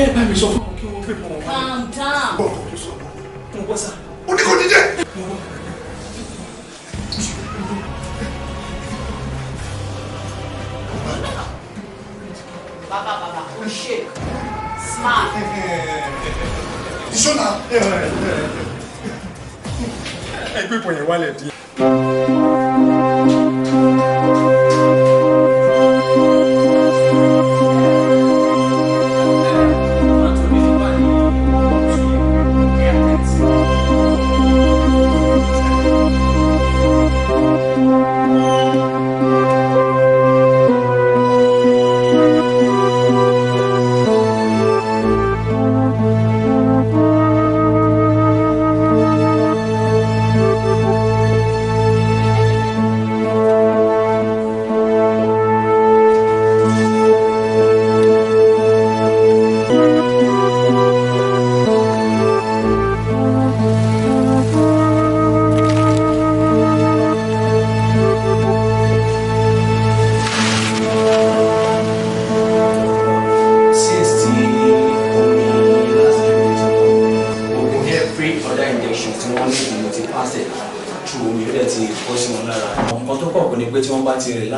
ẹ bá mi sọ fún wọn kí wọ́n gbé mọ́ wọn. Calm down. mo bọ́ sá. ó ní kò ní jẹ́. Baba, o shake. Smart. ìṣọ́nà. ẹ gbé ìpò yẹn wálẹ̀ díẹ̀.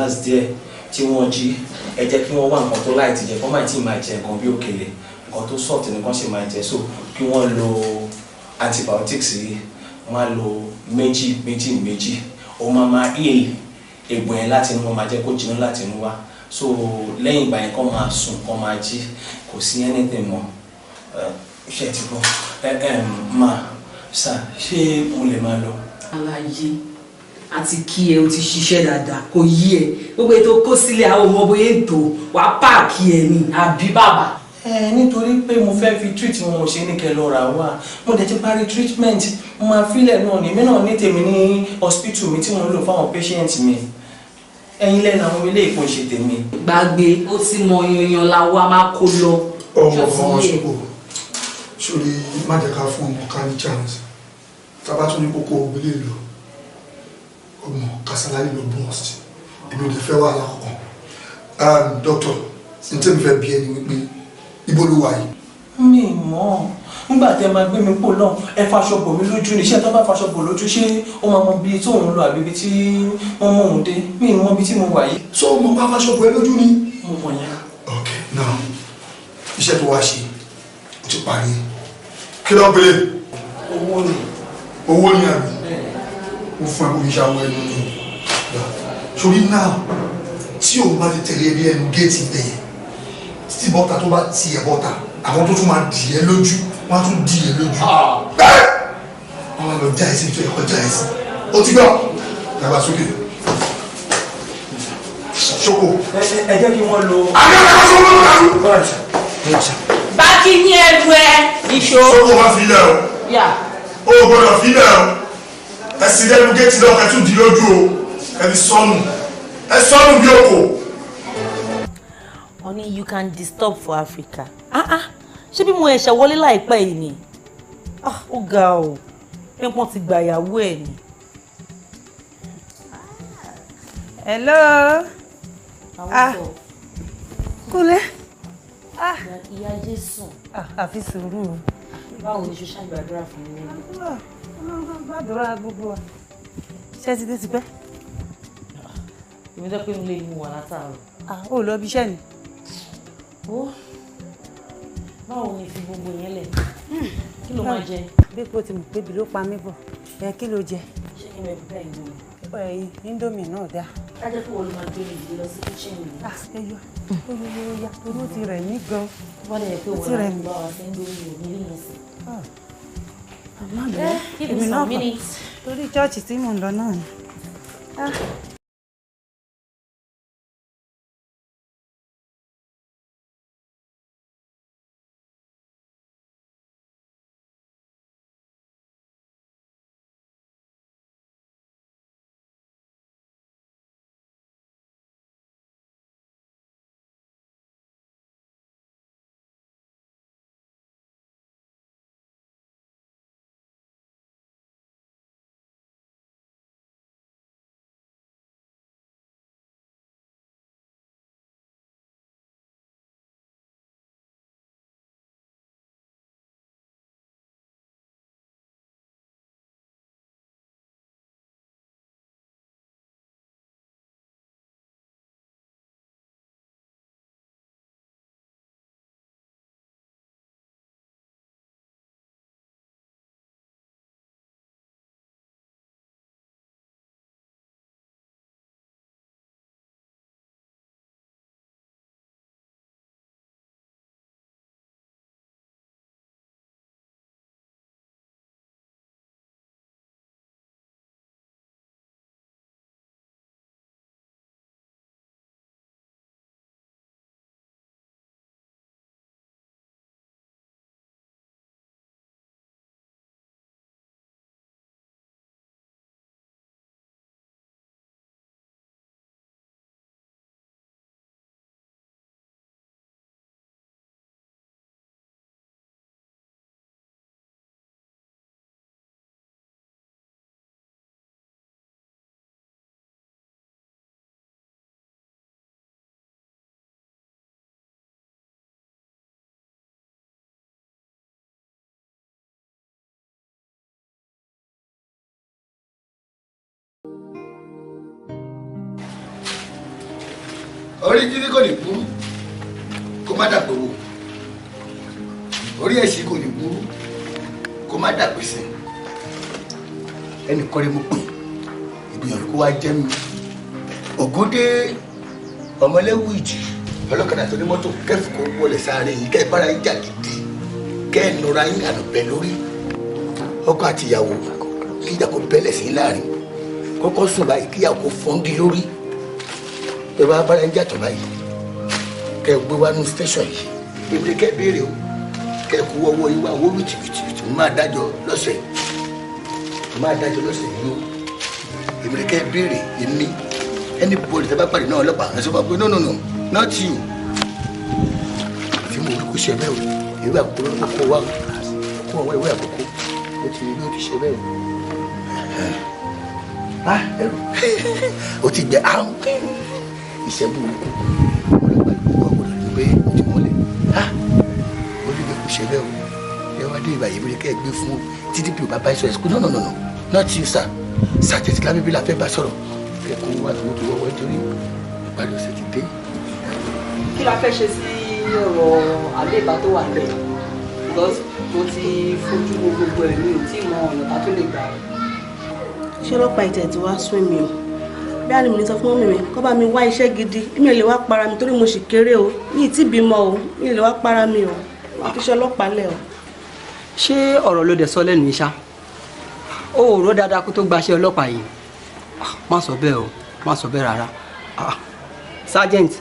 relax díẹ̀ tí wọ́n jí ẹ jẹ́ kí wọ́n wá nǹkan tó láì ti jẹ kó má tí ì máa jẹ nǹkan bí òkèlè nǹkan tó soft nìkan ṣe máa jẹ so kí wọ́n lo antibiotics yìí wọ́n á lo méjì ó máa heal egbò yẹn láti inú wọn máa jẹ́ kó jiná láti inú wá so lẹ́yìn ìgbà yẹn kó máa sùn kó máa jí kò sí anything mọ́ ṣe ti bọ́ máa sà ṣé mo lè máa lọ. Àlàyé àti kí ẹ o ti ṣiṣẹ́ dáadáa kò yí ẹ gbogbo ètò kó sílẹ̀ àwọn ọmọ bóyá ètò wàá páàkì ẹ ní àbí bàbá. Nítorí pé mo fẹ́ fi treat wọn mo ṣe ní kẹ́ lọ rà wá mo dẹ̀ ti parí treatment mo máa filẹ̀ náà ní mí náà ní tèmi ní hospital mi tí mo ń lò fáwọn patient mi ẹ̀yin lẹ́nu àwọn ilé ìpò ìṣe tèmi. Gbàgbé ó ti mọ yanyan la wa máa kó lọ. ọmọ ṣòkò Ṣòrí má jẹ́ ká fún ọmọ ká ní chance. Tábà tún ní kókó ògbélé lọ. Ọmọ Kásálá ló bọ́ sí. Èmi ò lè fẹ́ wà lákọ̀ọ́kan. Doctor, n tẹ́ mi fẹ́ bí ẹni wípé ibo ló wà yìí. Mi mọ̀. Nígbà tí ẹ máa gbé mi pò náà, ẹ faṣọ bò mí lójú ni. Iṣẹ́ tó bá faṣọ bò lójú ṣé ó máa mọ ibi tí òun lọ àbí ibi tí wọ́n mú òun dé. Mi mọ ibi tí mo wà yìí. Ṣé o mọ̀ bá faṣọ bò ẹ lójú ni? Mo mọ̀ yẹn. Ok, now iṣẹ́ tó wá ṣe ó ti parí. Kí ló ń bèrè? Owó ni. Owó ni àbí? Ó fún ẹ kó iṣẹ́ àwọn ẹnu ni. Sori náà tí òun bá ti tẹ̀lé ẹbí ẹnu géètì bẹ̀yẹn tí bọ́tà tó bá tiẹ̀ bọ́tà àwọn tó tún máa dì ẹ́ lójú wọ́n á tún dì ẹ́ lójú. Bẹ́ẹ̀ wọ́n máa lọ já ẹ sí tó ẹ̀kọ́ já ẹ sí. Ó ti gbọ́ dàgbàsókè. Ṣoko. Ẹ jẹ́ kí wọ́n lo. Báàkì ní ẹrù ẹ ìṣó. Ṣoko máa fi ilẹ̀ o. O gbọ́dọ̀ fi ilẹ̀ o. Ẹ sì lẹ́nu géètì náà kẹ́ tún dì lójú o. Ẹ fi sọnù. Ẹ sọnù bí òkò. Honey, you can disturb for Africa. Ṣé bí mo ẹ̀ṣẹ̀ wọlé láìpẹ́ yìí ni? Ó ga o. Pẹ́pọ́n ti gba ìyàwó ẹ̀ ni. Hello. Kúnlẹ̀. Ìyá Jésù. Àfi sùúrù. Báwo ni ṣoṣá gbàdúrà fún mi? Gbàdúrà gbogbo wa. Ṣé ti dé ti pẹ́? Èmi tó pé mo lè mú wà látàárọ̀. Ó lọ bí iṣẹ́ ni. Báwo ni fi gbogbo yẹn lẹ̀? Kí ló máa jẹ? Bí kò tí mo pé bí ló pa mí bọ̀. Kí ló jẹ? Ṣé kí n bẹ bẹ́ẹ̀ Indomie? Indomie náà dá. Ká jẹ́ kó o lè máa gbé mi jù lọ sí kíchìn mi. Ẹyọ. Ó yá. Oró ti rẹ̀ mí gan. Wọ́n lè pé wọ́n á bá wa sí Indomie ò ní rí yẹn sí. Give me some minutes. Torí chọ́ọ̀chì tí mò ń lọ náà ni. Orí jíjí kò ní burú kó má dàgbò wò, orí ẹ̀sìn kò ní burú kó má dàgbò sí. Ẹnì kan rẹ mo pè ìgbìyànjú kó wá jẹ́ mi. Ògúndé ọmọlẹ́wù ìjì ọlọ́kadà tó ní mọ́tò kẹ́fù kó wọlé sáré yìí kẹ́ ẹ bára yín jà gidi kẹ́ ẹ nura yín ànàbẹ́ lórí ọkọ àti ìyàwó kíjà kó bẹ́lẹ̀ sí láàrin kọ́kọ́ sùn báyìí kíyàwó kó fọ́ndí lórí ẹ bá bára yín jàtọ̀ báyìí kẹ́ ẹ gbé wá ní station yìí bíbélì kẹ́ ẹ béèrè o kẹ́ ẹ kú ọwọ́ yín wá owó wìtìwìtì mo máa dájọ́ lọ́sẹ̀ yìí o bíbélì kẹ́ ẹ béèrè èmi ẹni bọ́ọ̀lù tẹ́ bá pàdé náà ọlọ́pàá ẹ sọ fún wa pé no not you tí mo rí kó ṣe bẹ́ẹ̀ o ìwé àkókò ló kó wá o fún ọwọ́ ìwé àkókò ó ti rí bí ó ti ṣe bẹ́ẹ̀. Ẹrù ó ti gbẹ àrùn iṣẹ́ burúkú ọgbọ́dọ̀ ní pé ó ti mọ́lẹ̀ ó lè bẹ kó ṣe bẹ́ẹ̀ o ẹ wá dé ìbàyè bí kẹ́ ẹ gbé fún TDP ò bá bá iṣẹ́ ẹ̀sìnkú no not you sir Sergeant Lábíbí la fẹ́ bá sọ̀rọ̀ kẹ́kọ̀ọ́ wà lówó tó wọ́wọ́ nítorí ìpàdé ọ̀sẹ̀ ti dé. Kí la fẹ́ ṣe sí ọ̀rọ̀ àléébá tó wà lẹ̀ because mo ti fojú wo gbogbo ẹ̀ mi ò tí mọ ọ̀nà tá tó lè gbà. Ṣé ọlọ́pàá ìtẹ̀ tí wàá sún mi o bí àlè mi sọ fún mọ́mí mi kó bá mi wá iṣẹ́ gidi mi ò lè wá para mi torí mo sì kéré o mi ì tí bímọ o mi ò lè wá para mi o kí ṣe ọlọ́pàá lẹ̀ o. Ṣé ọ̀rọ̀ ló dẹ̀ sọ lẹ́nu iṣá ó rò dáadáa kó tó gbaṣẹ́ ọlọ́pàá yìí má sọ bẹ́ẹ̀ o má sọ bẹ́ẹ̀ rárá Sergeant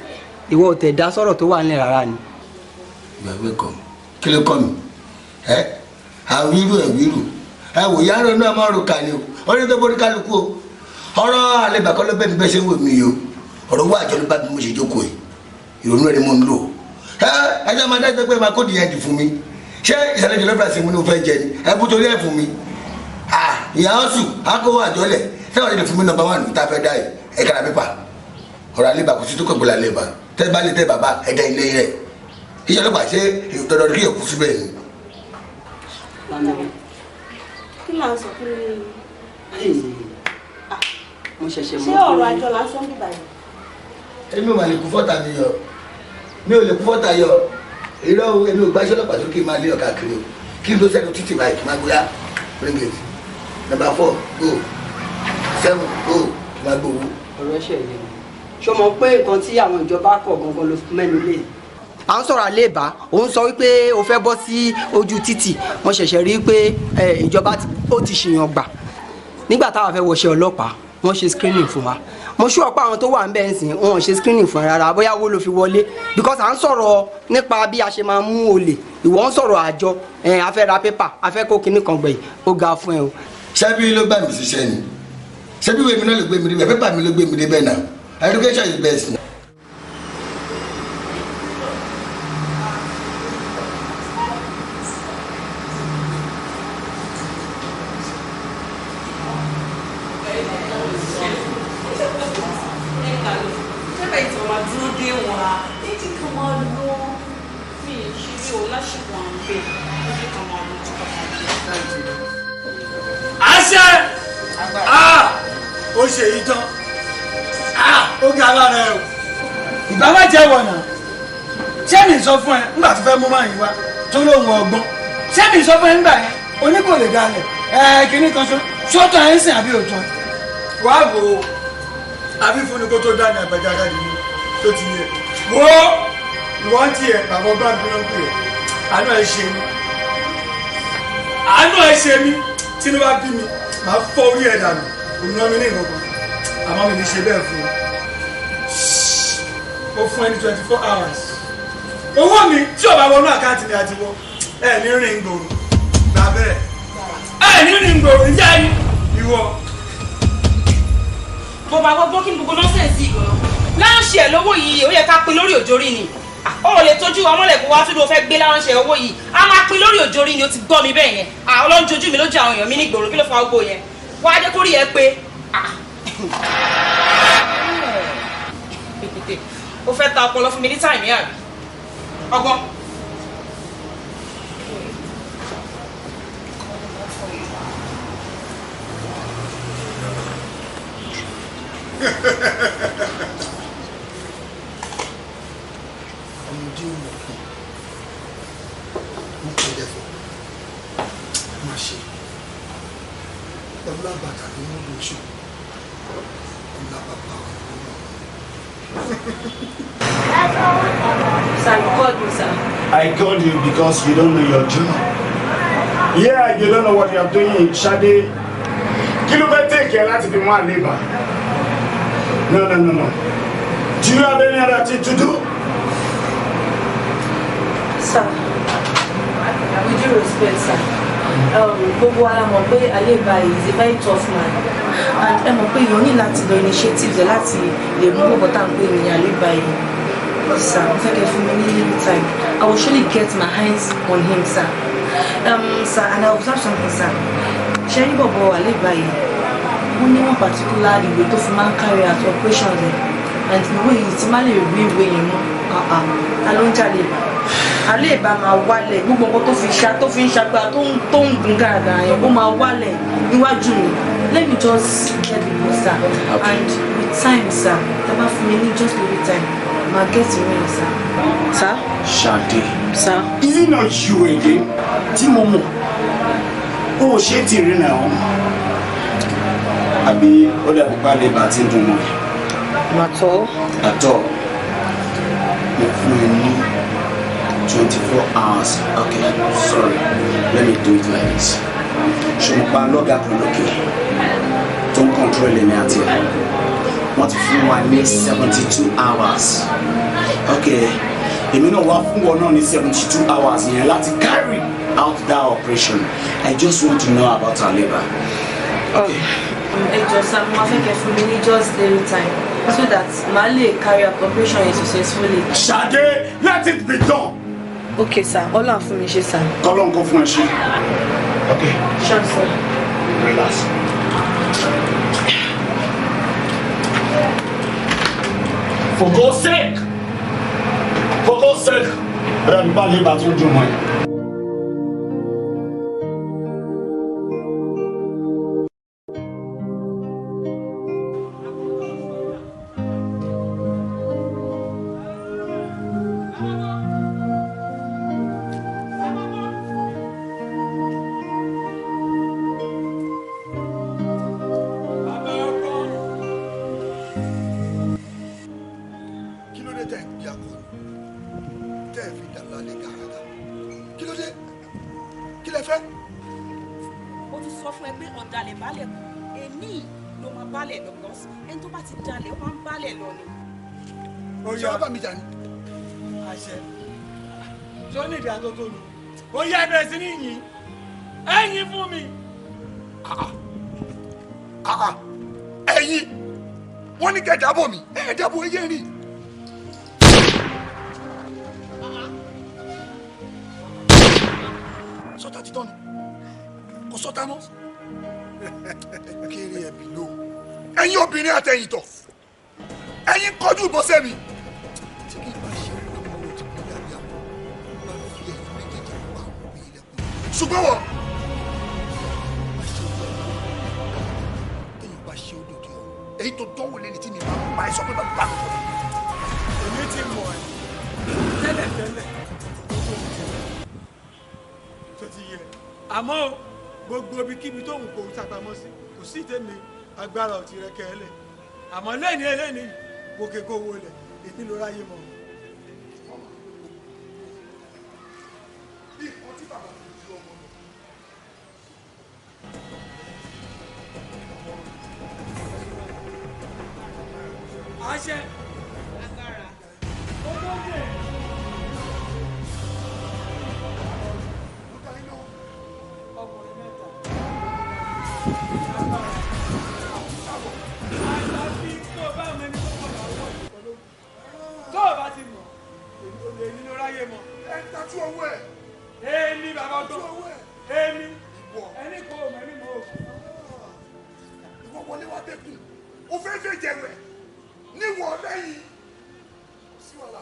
ìwọ ò tẹ̀ dá sọ̀rọ̀ tó wà nílẹ̀ rárá ni. ìgbàgbé kọ kí ló kọ mi àwírù ẹ wò yàrá náà máa ro kàní o ọdún tó borí kálukú o ọ̀rọ̀ àlebà kọ́ ló bẹ́ẹ̀ mi bẹ́ẹ̀ ṣe ń wò mí yìí o ọ̀rọ̀ owó àjọ ló bá mi mo ṣe jókòó yìí ìrònú ẹni mo ń lò ẹjọ́ máa dájọ́ pé máa kó dìyẹn jù fún mi ṣé ìṣẹ̀lẹ̀ jùlọ fẹ́ sí mi ní o fẹ́ jẹ ni ẹ bú torí ẹ̀ fún mi ìyá ọ̀sùn akówó àjọlẹ̀ sẹ́wọ̀n lè fún mi nọ́mbà 1 tá a fẹ́ dá yìí ẹ̀ kára pépà ọ̀rọ̀ àlebà kò sí tó kọ̀gbọ́n àlebà tẹ́ bá lè tẹ́ bàbá ẹ̀dá ilé rẹ̀ iṣẹ́ ọlọ́pàá ṣe dandan kí èkú síbẹ̀ ni. kí là ń sọ fún mi. mo ṣẹ̀ṣẹ̀ mọ̀ ṣé ọ̀rọ̀ àjọ lásán bíbá yìí. èmi ò mà lè kú fọ́tà mi yọ mi ò lè kú fọ́tà yọ irọ́ o èmi ò gbáṣẹ́ ọlọ́pàá tó kí n máa lé ọ̀gá kiri o kí n ló sẹ́nu títì báyìí kí n máa gbóyà bring it number 4 go 7 go kí n máa gbowó. ọ̀rọ̀ ẹ̀ṣẹ̀ yìí ṣó mọ̀ pé nǹkan tí àwọn ìjọba kọ̀ gangan ló mẹ́nu lé. à ń sọ̀rọ̀ àléébá òun sọ wípé o fẹ́ bọ́ sí ojú títì wọ́n ṣẹ̀ṣẹ̀ rí pé ìjọba ó ti ṣèyàn gbà nígbà táwa fẹ́ wọṣẹ́ ọlọ́pàá wọ́n ṣe screening fún wa mo ṣú ọ̀pá àwọn tó wà ń bẹ̀ ń sìn wọ́n ṣe screening fún ẹ rárá bóyá wo ló fi wọlé because à ń sọ̀rọ̀ nípa bí a ṣe máa mú olè ìwọ ń sọ̀rọ̀ àjọ a fẹ́ ra pépà a fẹ́ kó kinní kan gbẹ̀yìn ó ga fún ẹ o. ṣebí ló gbà mí síṣẹ́ ni ṣebí wo èmi náà ló gbé mi débẹ̀ pépà mi ló gbé mi débẹ̀ náà education is best. ó ṣe yìí tán ó ga lára ẹ o ìgbà má jẹ́ wọ̀nà ṣé mi sọ fún ẹ nígbà tó fẹ́ mú máa yín wá tó lóhùn ọgbọ́n ṣé mi sọ fún ẹ nígbà yẹn oní kò lè dalẹ̀ kínní kan ṣọ́tọ̀ ẹ̀ ń sìn àbí òtún wá wò ó àbí fún ni kó tó dání àgbàjáde nínú tó ti yẹ wo ìwọ́n tiẹ̀ bàbá ọgbà mi ló ń pè é àánú ẹ ṣe mí tí ló bá bí mi màá fọ́ orí ẹ̀ dànù ònà mi ní ìgbọ̀ngàn àmọ́ mi ní ṣe bẹ́ẹ̀ fún ó fún ẹni 24 hours owó mi tí ò bá wọnú àkáǹtì mi àti wọ ẹ ní rìn gbòòrò gbà bẹ́ẹ̀ ẹ ní rìn gbòòrò ìyá ẹni ìwọ. bó bá gbọ́ kí ni gbogbo nọ́ọ̀sẹ̀nsì gan-an láǹṣẹ̀ ẹ̀ lówó yìí ó yẹ ká pín lórí òjòrí ni ó lè tójú ọmọlẹ̀kùn wá tó ló fẹ́ gbé láǹṣẹ̀ owó yìí a máa pín lórí òjòrí ni ó ti gbọ́ mi bẹ́ẹ̀ yẹn ọlọ́run jojú mi lójú àwọn èèyàn mi ní gbòòrò kí ló fa gbogbo yẹn wá jẹ́ kórìí ẹ pé ó fẹ́ ta ọpọlọ fún mi ní táìmì àbí ọgbọ́n. ọmọdé ò mọ̀ fún un kò dẹ̀fọ̀ má ṣe ẹ̀rú àgbàdà ni wọ́n lò ṣù ọ̀la bàbá wa ni wọ́n. Sir, you called me, sir. I called you because you don't know your job. Yeah, you don't know what you are doing. Shade, kí ló fẹ́ take care láti fi mú àlébà? No. Do you have any other thing to do? Sir, with due respect, sir. Gbogbo ara mọ̀ pé àlébà is a very tough man. And ẹ mọ̀ pé yóò ní láti lọ initiative rẹ̀ láti lè mú bọ̀bọ̀ tá à ń pè ní àlébà yìí. Sir, mo fẹ́ kẹ́ fún mi ní little time. I will surely get my hands on him, sir. Sir, and I observe something, sir. Sherry Bobo Aleba yìí, ó ní one particular ìwé tó fi máa ń carry out operation rẹ̀, and ìwé yìí ti máa lè rí ìwé yẹn mú. Ta ló ń jalè? Aleba máa wálẹ̀, gbogbo nǹkan tó fi ń ṣagbára tó ń gun gàràgàrà yẹn, ó máa wálẹ̀ níwájú mi. Let me just get the book, sir. Okay. And with time, sir, taba for me, just little time. I'll get to ring, sir. Sir? Shade. Sir? Is it not you again? Timomo. Oh, she tiri now. Abi, oda bukale batin dumo. At all? At all. Me 24 hours. Okay, sorry. Let me do it like this. Shumpa loga koloke. Don't control me at here. What if you want me 72 hours? Okay. You know what for only 72 hours in to carry out that operation. I just want to know about her labor. Okay. Just I'm for me just little time so that Mali carry out operation successfully. Shade, let it be done. Okay, sir. All I'm for me, sir. Call on go for she. Okay. Sure, sir. Relax. For God's sake! For God's sake! Run back here, but you do mine. Agbára ò ti rẹ kẹ́lẹ̀ àmọ́ lẹ́ni gòkè kó wọlé èmi ló ráyè mọ́. àṣẹ agbára olóògbé. ọkùnrin mẹ́ta. tó o bá ti mọ̀ èmi ló ráyè mọ̀. ẹ tàtú owó ẹ. èmi bàbá tó èmi ẹni kò mọ̀ ẹni mọ̀ o. ìwọ wọlé wá dẹ́kun o fẹ́ fẹ́ jẹ̀wẹ̀ níwọ̀ lẹ́yìn sí wàhálà.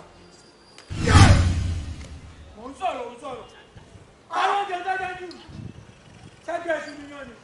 mò ń sọ̀rọ̀ àwọn oúnjẹ dáadáa jù ṣáájú ẹ̀sìn mi yàn ni.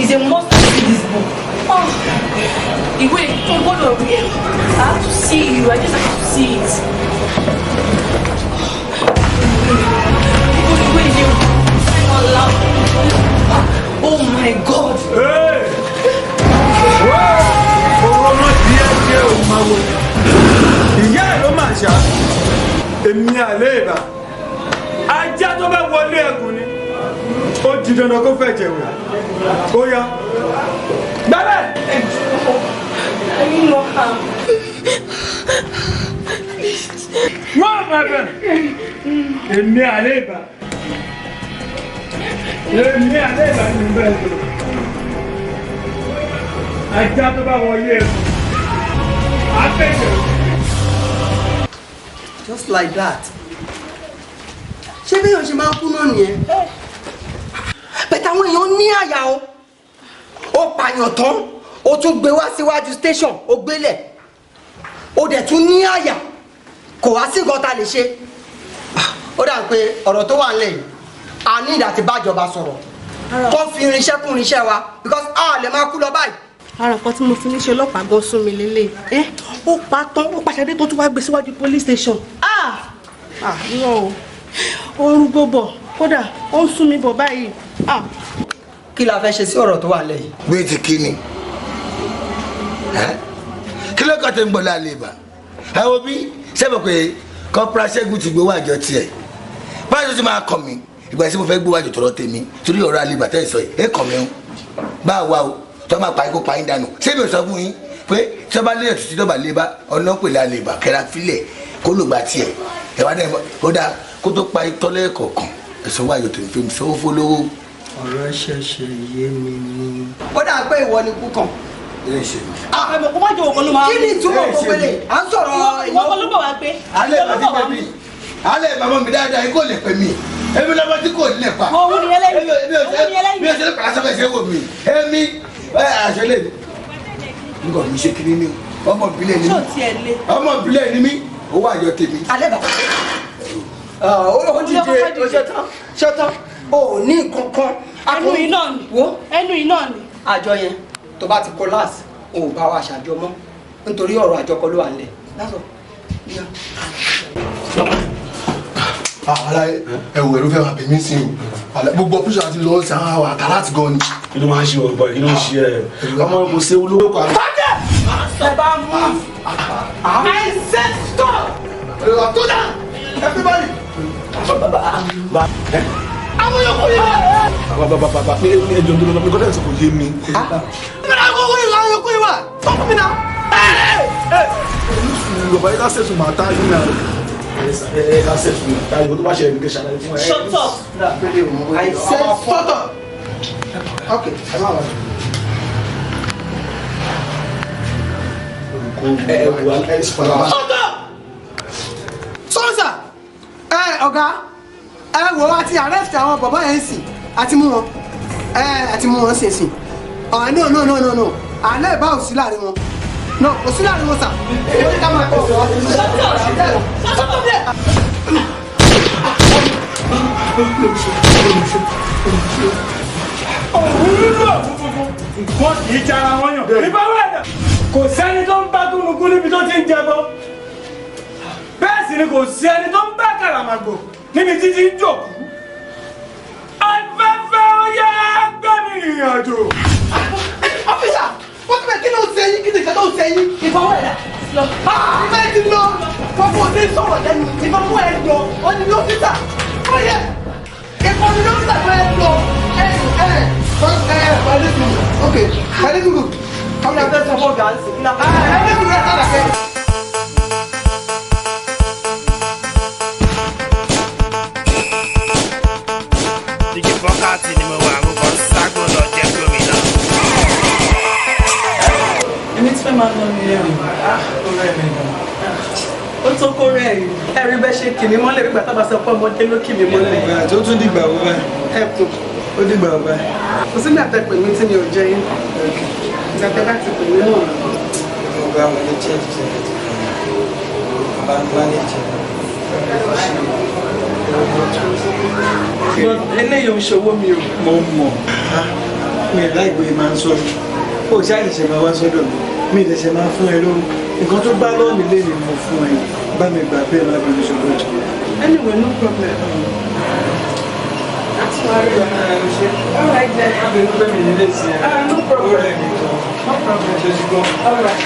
It's a must to see this book. Wait, I'm gonna read. I have to see you. I just have to see it. Oh my God! Hey! Wow! èmi àléébà ajá tó bá wọlé ẹ̀gùn ni ó di dandan kó fẹ́ jẹ̀wé ó yá gbẹ́bẹ́. wọ́n bẹ̀bẹ̀ èmi àléébà ni bẹ́ẹ̀ tó ajá tó bá wọlé ẹ̀gùn á fẹ́ jẹ̀wé. Just like that. Ṣé bí èèyàn ṣe máa ń kú náà nìyẹn? Bẹ̀tẹ̀ àwọn èèyàn ní àyà o. Ó pààyàn tán, ó tún gbé wá síwájú station, ó gbélẹ̀. Ó dẹ̀ tún ní àyà. Kò wá sí nǹkan tá a lè ṣe. Ó dà pé ọ̀rọ̀ tó wà nílẹ̀ yìí, a ní ìdá tí bájọba sọ̀rọ̀. Kọ́ fi irinṣẹ́ kún irinṣẹ́ wa because a lè máa kú lọ báyìí. Ara nǹkan tí mo fi ní ṣe ọlọ́pàá gan sún mi lélẹ̀ ó pa tán ó pàṣẹ dé tó tún wá gbé síwájú police station irọ́ o ó ń rúgbó bọ̀ kódà ó ń sún mi bọ̀ báyìí. Kí la fẹ́ ṣe sí ọ̀rọ̀ tó wà lẹ́yìn? Bí ti kí ni kí ló kọ́ tó ń gbọ́ lálẹ́ ibà ẹ wo bí sẹ́mi pé kọ́pra Ṣẹ́gun ti gbé wájọ tiẹ̀ báyìí tó ti máa kàn mí ìgbà tí mo fẹ́ gbé wájọ tọ̀rọ̀ tèmi torí ọ̀rọ̀ alẹ́ ibà tẹ́ ẹ̀ sọ yìí ẹ̀ kàn mí o bá a wá o tó máa pa ikú pa yín dànù sẹ́mi ò sọ fún yín pé tí wọ́n bá lé ẹ̀tùtù tó bá lé bá ọ̀nà pèlè alẹ́ ibà kẹ́ra fílẹ̀ kó ló gba tiẹ̀ ẹ̀ wá dẹ́ ó dáa kó tó pa tọ́lẹ̀ kọ̀ọ̀kan ẹ̀sọ́ wájọ tó ń fi mi sọ́wọ́ fọlọ́wọ́. Ọ̀rọ̀ ṣẹ̀ṣẹ̀ yé mi ni. Ó dà pé ìwọ ni kú kàn. Àmọ̀ kó má jẹ́ òkò ló máa ń. Kí ni ìtumọ̀ gbogbo lè? À ń sọ̀rọ̀ ìwọ kọ́ ló bọ̀ wá pé. Alẹ́ ìbàdí bẹ̀bí alẹ́ ìbàmọ́ mi dáadáa yìí kò lè pè mí èmi lọ́mọ tí kò lè pa. Òun ni ẹlẹ́yìn. mi ò ṣe lè pàṣẹ fẹ́ ṣe wò mí èmi àṣẹ lè nígbà mi ṣe kiri ni ọmọ ìbílẹ̀ ni mí ọmọ ìbílẹ̀ ni mí owó àjọ tèmi. Alẹ́ bàbá ó ti dé ṣetán o ní kankan. Ẹnu iná ni. Wo ẹnu iná ni. Àjọ yẹn tó bá ti collapse o ò bá wa ṣàjọ mọ́ nítorí ọ̀rọ̀ àjọkọ ló wà nílẹ̀. ẹwọ ẹrú fẹ́ wà pè mí sí o gbogbo ọpúṣà àti lọ sí àwọn àtà láti gan ni. kí ló máa ń ṣe ọgbà kí ló ń ṣe ẹ ọmọ kò ṣe olówó kan. Bàjẹ́! Ẹ bá mú. I said stop! Tó dá! Everybody! Àwọn yòókù yìí. Bàbá pé ẹjọ́ tó lọ pé kọ́dẹ̀ kò yé mi. Mílá kókó yìí àwọn yòókù yìí wà. Tó fún mi náà. Bàbá yìí ká sẹ̀sùn máa tá yín náà. Ká sẹ̀sùn máa tá yín tó bá ṣe ẹ̀mí kẹsàn-án fún ẹ. Shut up. I said shut up. Okay, ẹ má wà. Shut up! Sọ́nsà! Ọ̀gá wo àti arrest àwọn bàbá yẹn sì àti mú wọn àti mú wọn ṣèṣì no àlẹ́ ìbá òsì láàrin wọn no òsì láàrin wọn sà. èyí ká máa kọ́ Wọ́n kì í jara wọn yàn. Nípa wẹ̀dẹ̀, kò sẹ́ni tó ń bá gúnugún níbi tó ti ń jẹbọ. Bẹ́ẹ̀ sì ni kò sí ẹni tó ń bá kàràmàgbò níbi títí ń jòkú. Afẹ́fẹ́ oyè gbẹ́mí ìrìn àjò. Ọ́fíìsà, wọ́n ti bẹ̀ kí ló ń ṣe yín kí ni ìkẹ́ tó ń ṣe yín? Ìfọwọ́ ẹ̀dá. Ìfẹ́ ti lọ. Fọ́fọ́ òde sọ̀rọ̀ lẹ́nu. Ìfọwọ́ ẹ̀ lọ. Wọ́n ní ọ́fíìsà. Ó yẹ. Ìfọwọ́ ní ọ́fíìsà tó ẹ lọ. Okay, very good. Come on, let's support guys. Dígí bọ́kàtì ni mo wà àkókò ságo lọ jẹ́ gómìnà. Èmi ti fẹ́ máa lọ nílé o. Ó rẹ̀ mí gan. Ó tó kó rẹ̀ yìí. Ẹ̀rí bẹ́ẹ̀ ṣe kì mí mọ́lẹ̀ nígbà tá a bá sọ pé ọmọdé ló kì mí mọ́lẹ̀. Ìgbà tó tún dìgbà wo báyìí? Ẹ̀kún. Ó dìgbà wo báyìí? Kò sí ní àtẹ̀pẹ̀ mi tí mi ò jẹ yín. Ìgbàgbẹ́ láti pè mí náà. Ọ̀gá mi ní church ṣe é ti bá ń manage. Eléyìí ò ń ṣòwò mi o. Mo mọ̀. Mi ò láìpẹ́ máa ń sọ mi. Ó ṣáà ìṣẹ̀ máa wá sọ́dọ̀ mi. Mi ìdẹ̀ṣẹ̀ máa fún ẹ lóhùn. Nǹkan tó bá lọ́ọ̀ mi léyìn mo fún ẹ. Bá mi gbà bẹ́ẹ̀ máa bẹ̀rẹ̀ ṣòro jù. Anyway, no problem. That's why all right then. No problem. No problem. All right.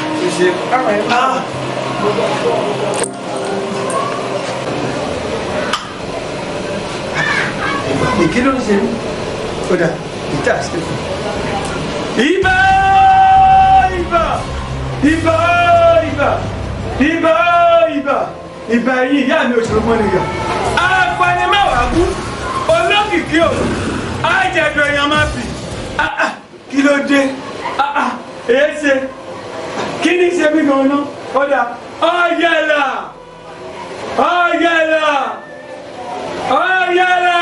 All right. kí ló ń ṣe mí ó dà ìta ṣe fún ibà ibà ibà ibà ibà ibà ibà yìí ìyá mi ò ṣòro mọ́ nìyà apanimẹ́wàá kú olókìkí o àjẹ̀dọ̀ èèyàn máa bì kí ló dé èé ṣe kí ni ṣe mí gan-an ọ̀dà ọ̀yẹ̀là ọ̀yẹ̀là ọ̀yẹ̀là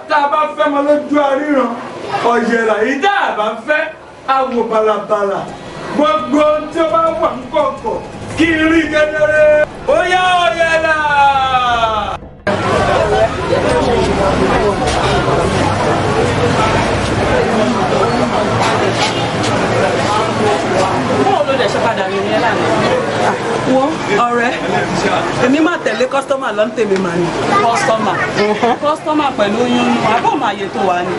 tá a bá fẹ́ mọ lójú àríran ọ̀yẹ̀là yìí tá a bá fẹ́ àwò balabala gbogbo tí ó bá wà ń kọ̀kọ̀ kí n rí kedere ó yá ọ̀yẹ̀là. Báwo ló dẹ̀ ṣe padà rìn ní lánàá? Wo ọ̀rẹ́, èmi máa tẹ̀lé kọ́sítọ́mà lọ́n tèmi mà ní. Kọ́sítọ́mà? Kọ́sítọ́mà pẹ̀lú oyún inú, àbọ̀ máa yẹ tó wà ní.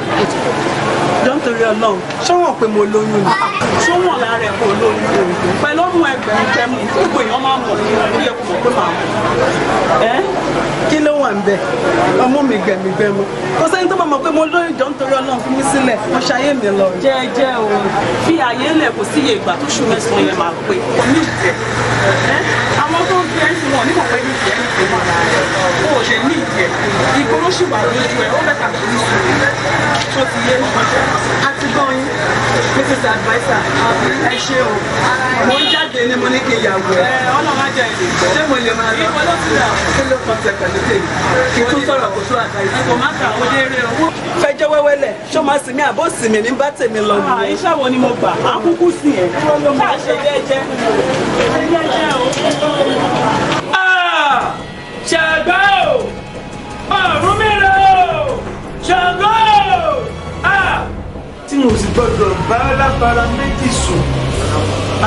Jọ́ nítorí Ọlọ́run, ṣé wọ́n pé mo lóyún ni? Ṣé wọ́n lára ẹ̀ kó lóyún ni? Pẹ̀lú ọmọ ẹgbẹ̀rún tẹ́mu, gbogbo èèyàn máa mọ̀ ní ó yẹ kó mọ̀ pé máa mọ̀. Kí ló wà ń bẹ̀? Ọmọ mi gbẹ̀mígbẹ̀mú. Kò sẹ́ni tó bá mọ̀ pé mo lóyún jọ nítorí Ọlọ́run fi mí sílẹ̀, mo ṣayé mi lọ. Jẹ́jẹ́ o, fi àyè lẹ̀ kò sí iye ìgbà tó ṣù mẹ́sàn-án yẹn máa pé kò ní ìjẹ́. Àwọn tó ń fi ẹ̀sìn wọn nígbà pé ní ìjẹ́ ní ìjẹ́ máa rà ó ò ṣe ní ìjẹ́. Ìgboro ṣì wà lójú ẹ̀, ó bẹ̀ta kò ní sùn. Tó ti yé àti gbọ́yìn, Mrs. Adviser, ẹ ṣe o. Mo ń jáde ní mo ní kí ìyàwó ẹ̀. Ọlọ́run á jẹ ìdè. Ṣé mo lè máa lọ? Kí ló kàn tẹ̀ pẹ̀lú tèmi? Kí n tún sọ̀rọ̀ kò tó àdáyé. Kò má ta àwọn eré owó. Fẹjọ́ wẹ́wẹ́ lẹ̀, ṣó máa sinmi àbó sinmi ní bá tèmi lọ nìyẹn. Iṣẹ́ wo ni mo gbà? À ń kúkú sí ẹ̀. Ṣáà ṣe jẹ́jẹ́. Jẹ́jẹ́ o. Ṣàngó Ọ̀rúnmìlà Ṣàngó tí mo sì gbọdọ̀ bá alábàárà méjì sùn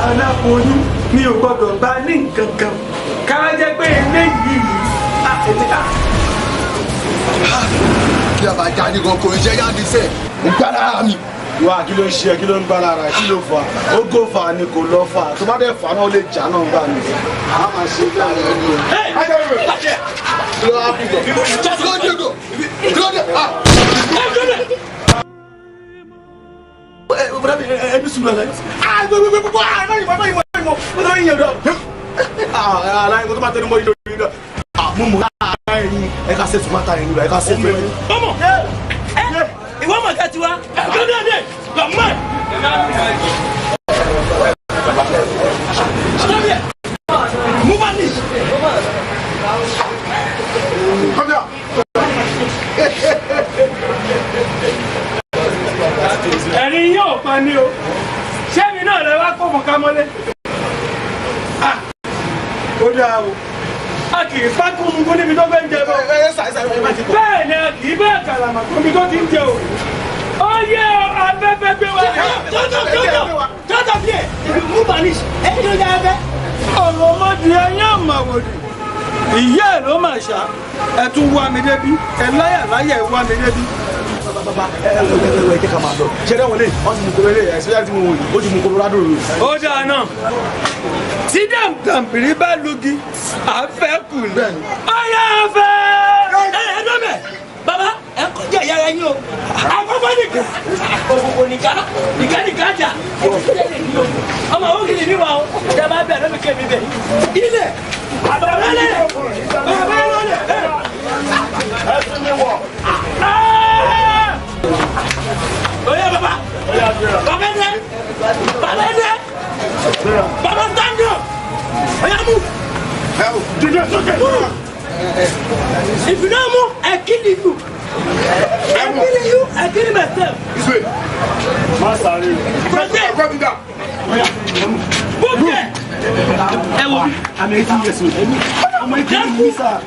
aláboyún mi ò gbọdọ̀ bá ní nǹkan kan káwá jẹ́ pé eléyìí kí a bá jáde gan kò ń ṣe yáàdì sẹ ń gbá lára mi. wá kí ló ń ṣe kí ló ń gbá lára kí ló fà ó gò fà ni kò lọ fà tó bá dẹ̀ fà náà ó lè jà náà gbà ní. a máa ṣe bí àwọn ẹni o. kí ló wá bí bọ̀ kí ló dé gò kí ló dé. ẹni sùn lọ́la gbogbo aláìmọ̀ yẹn dọ̀ aláìmọ̀ tó bá tẹnu mọ́ ìdòdò yìí dọ̀ mo mọ̀ láàárín ẹ̀ka ṣe tòmátà yẹn nígbà ẹ̀ka ṣe tó yẹn. ọmọ ìwọ mọ̀ ká tiwa. ẹ̀ẹ́dẹ́gbẹ̀dẹ́ lọ́mọ. ẹ̀rín yóò pa ni o ṣé mi náà lè wá kó fún kámọ́lé ó dáa o a kì í fákùn mú níbi tó fẹ́ ń jẹ bọ́ bẹ́ẹ̀ ni a kì í bẹ́ẹ̀ kàlàmà níbi tó ti ń jẹ o ó yẹ afẹ́fẹ́ gbé wa. jọ́jọ́ bí ẹ̀ mú banish ẹ̀mí ló yá ẹ̀fẹ́. ọ̀rọ̀ ọmọdé ẹ̀yìn àmàwòdì ìyá ẹ̀ ló máa ṣá ẹ̀ tún wá mi débi ẹ̀ láyà láyà ẹ̀ wá mi débi. bàbá ẹ jẹ́ ká máa lọ ṣẹ́dá wọlé wọ́n ti mú kóró lé ẹ̀sọ́ tí mo wò yìí ó ti mú kóró ládùn rẹ̀. ó dáa náà tí dàǹdàǹbìrì bá lugi àfẹ́ kù ní. ọ̀yà àfẹ́. ẹ dọ́mẹ̀ bàbá ẹ kọjá ìyá rẹ yín o àkọ́kọ́ nìkan òkòkò nìkan jà ọmọ òun kìlì níwà o dábàá bẹ́ẹ̀ lọ́mọ kẹ́mi bẹ́ẹ̀ ilẹ̀ àbàbẹ́lẹ̀ àbàbẹ́lẹ̀ ẹ tún mi wọ̀. Oya baba, baba dẹ, baba stand up, oya move. If you don't move, I kill you. I kill myself. Protect. Move there. Ẹ wo, I'm 18 years old. I'm 18 years old.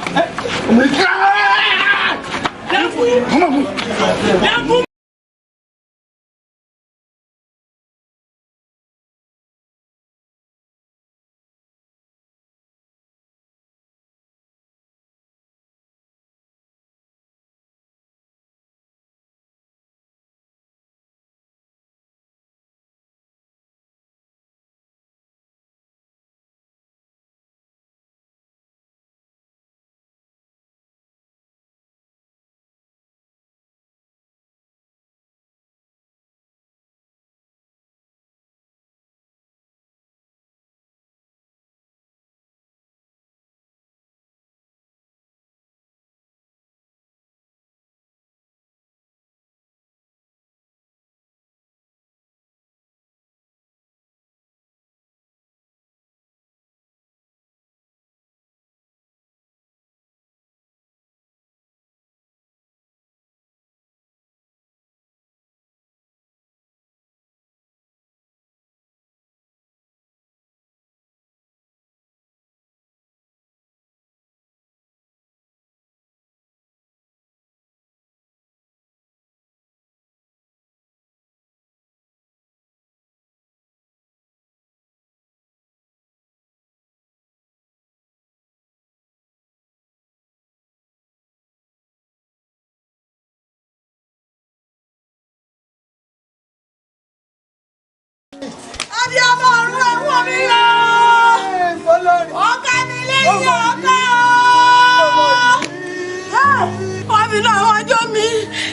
wọ́n fi náà wọ́n jó mi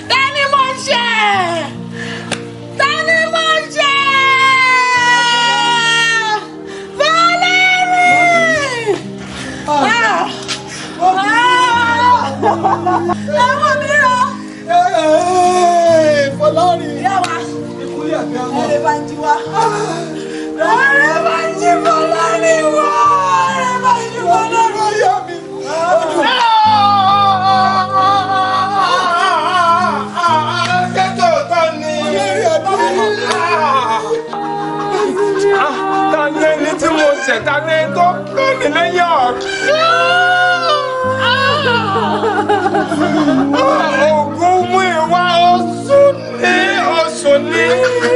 tani mo ṣe tani mo ṣe Fọlárin ẹ̀wọ̀n mi rọ Fọlárin yàwá ìkúlẹ̀ àbí ọmọ ẹ̀rẹ̀ bá ń jí wá ẹ̀rẹ̀ bá ń jí Fọlárin wá ẹ̀rẹ̀ bá ń jí Fọlárin yá mi. Tani ni tí mo ṣẹ̀ tani tó pè mí lẹ́yìn ògùn mú ìwà oṣù ní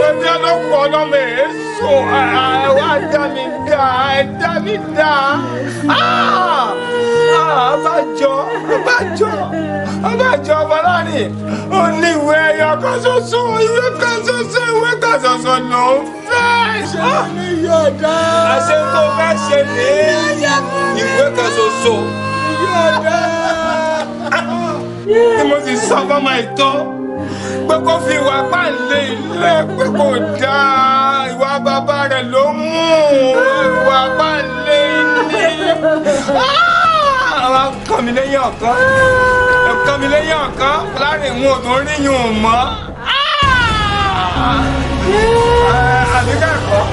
ẹbí ọlọ́pọ̀ ọlọ́mọ èso ẹ̀wà dá mi dá abájọ Fọlárin ó ní ìwé ẹyọ kan ṣoṣo ìwé kan ṣoṣo ló ń fẹ́ àṣẹ tó fẹ́ ṣe ní ìwé kan ṣoṣo tí mo sì sọ fọmọ ìtọ́ pé kó fi ìwà pàǹlẹ̀ ilé pé kò dáa ìwà bàbá rẹ̀ ló mú ìwà pàǹlẹ̀ ilé àwọn kan mi lẹ́yìn ọ̀kan láàrin ìwọ̀n tó rí yùn mọ́ àbíkẹ́kọ̀ọ́.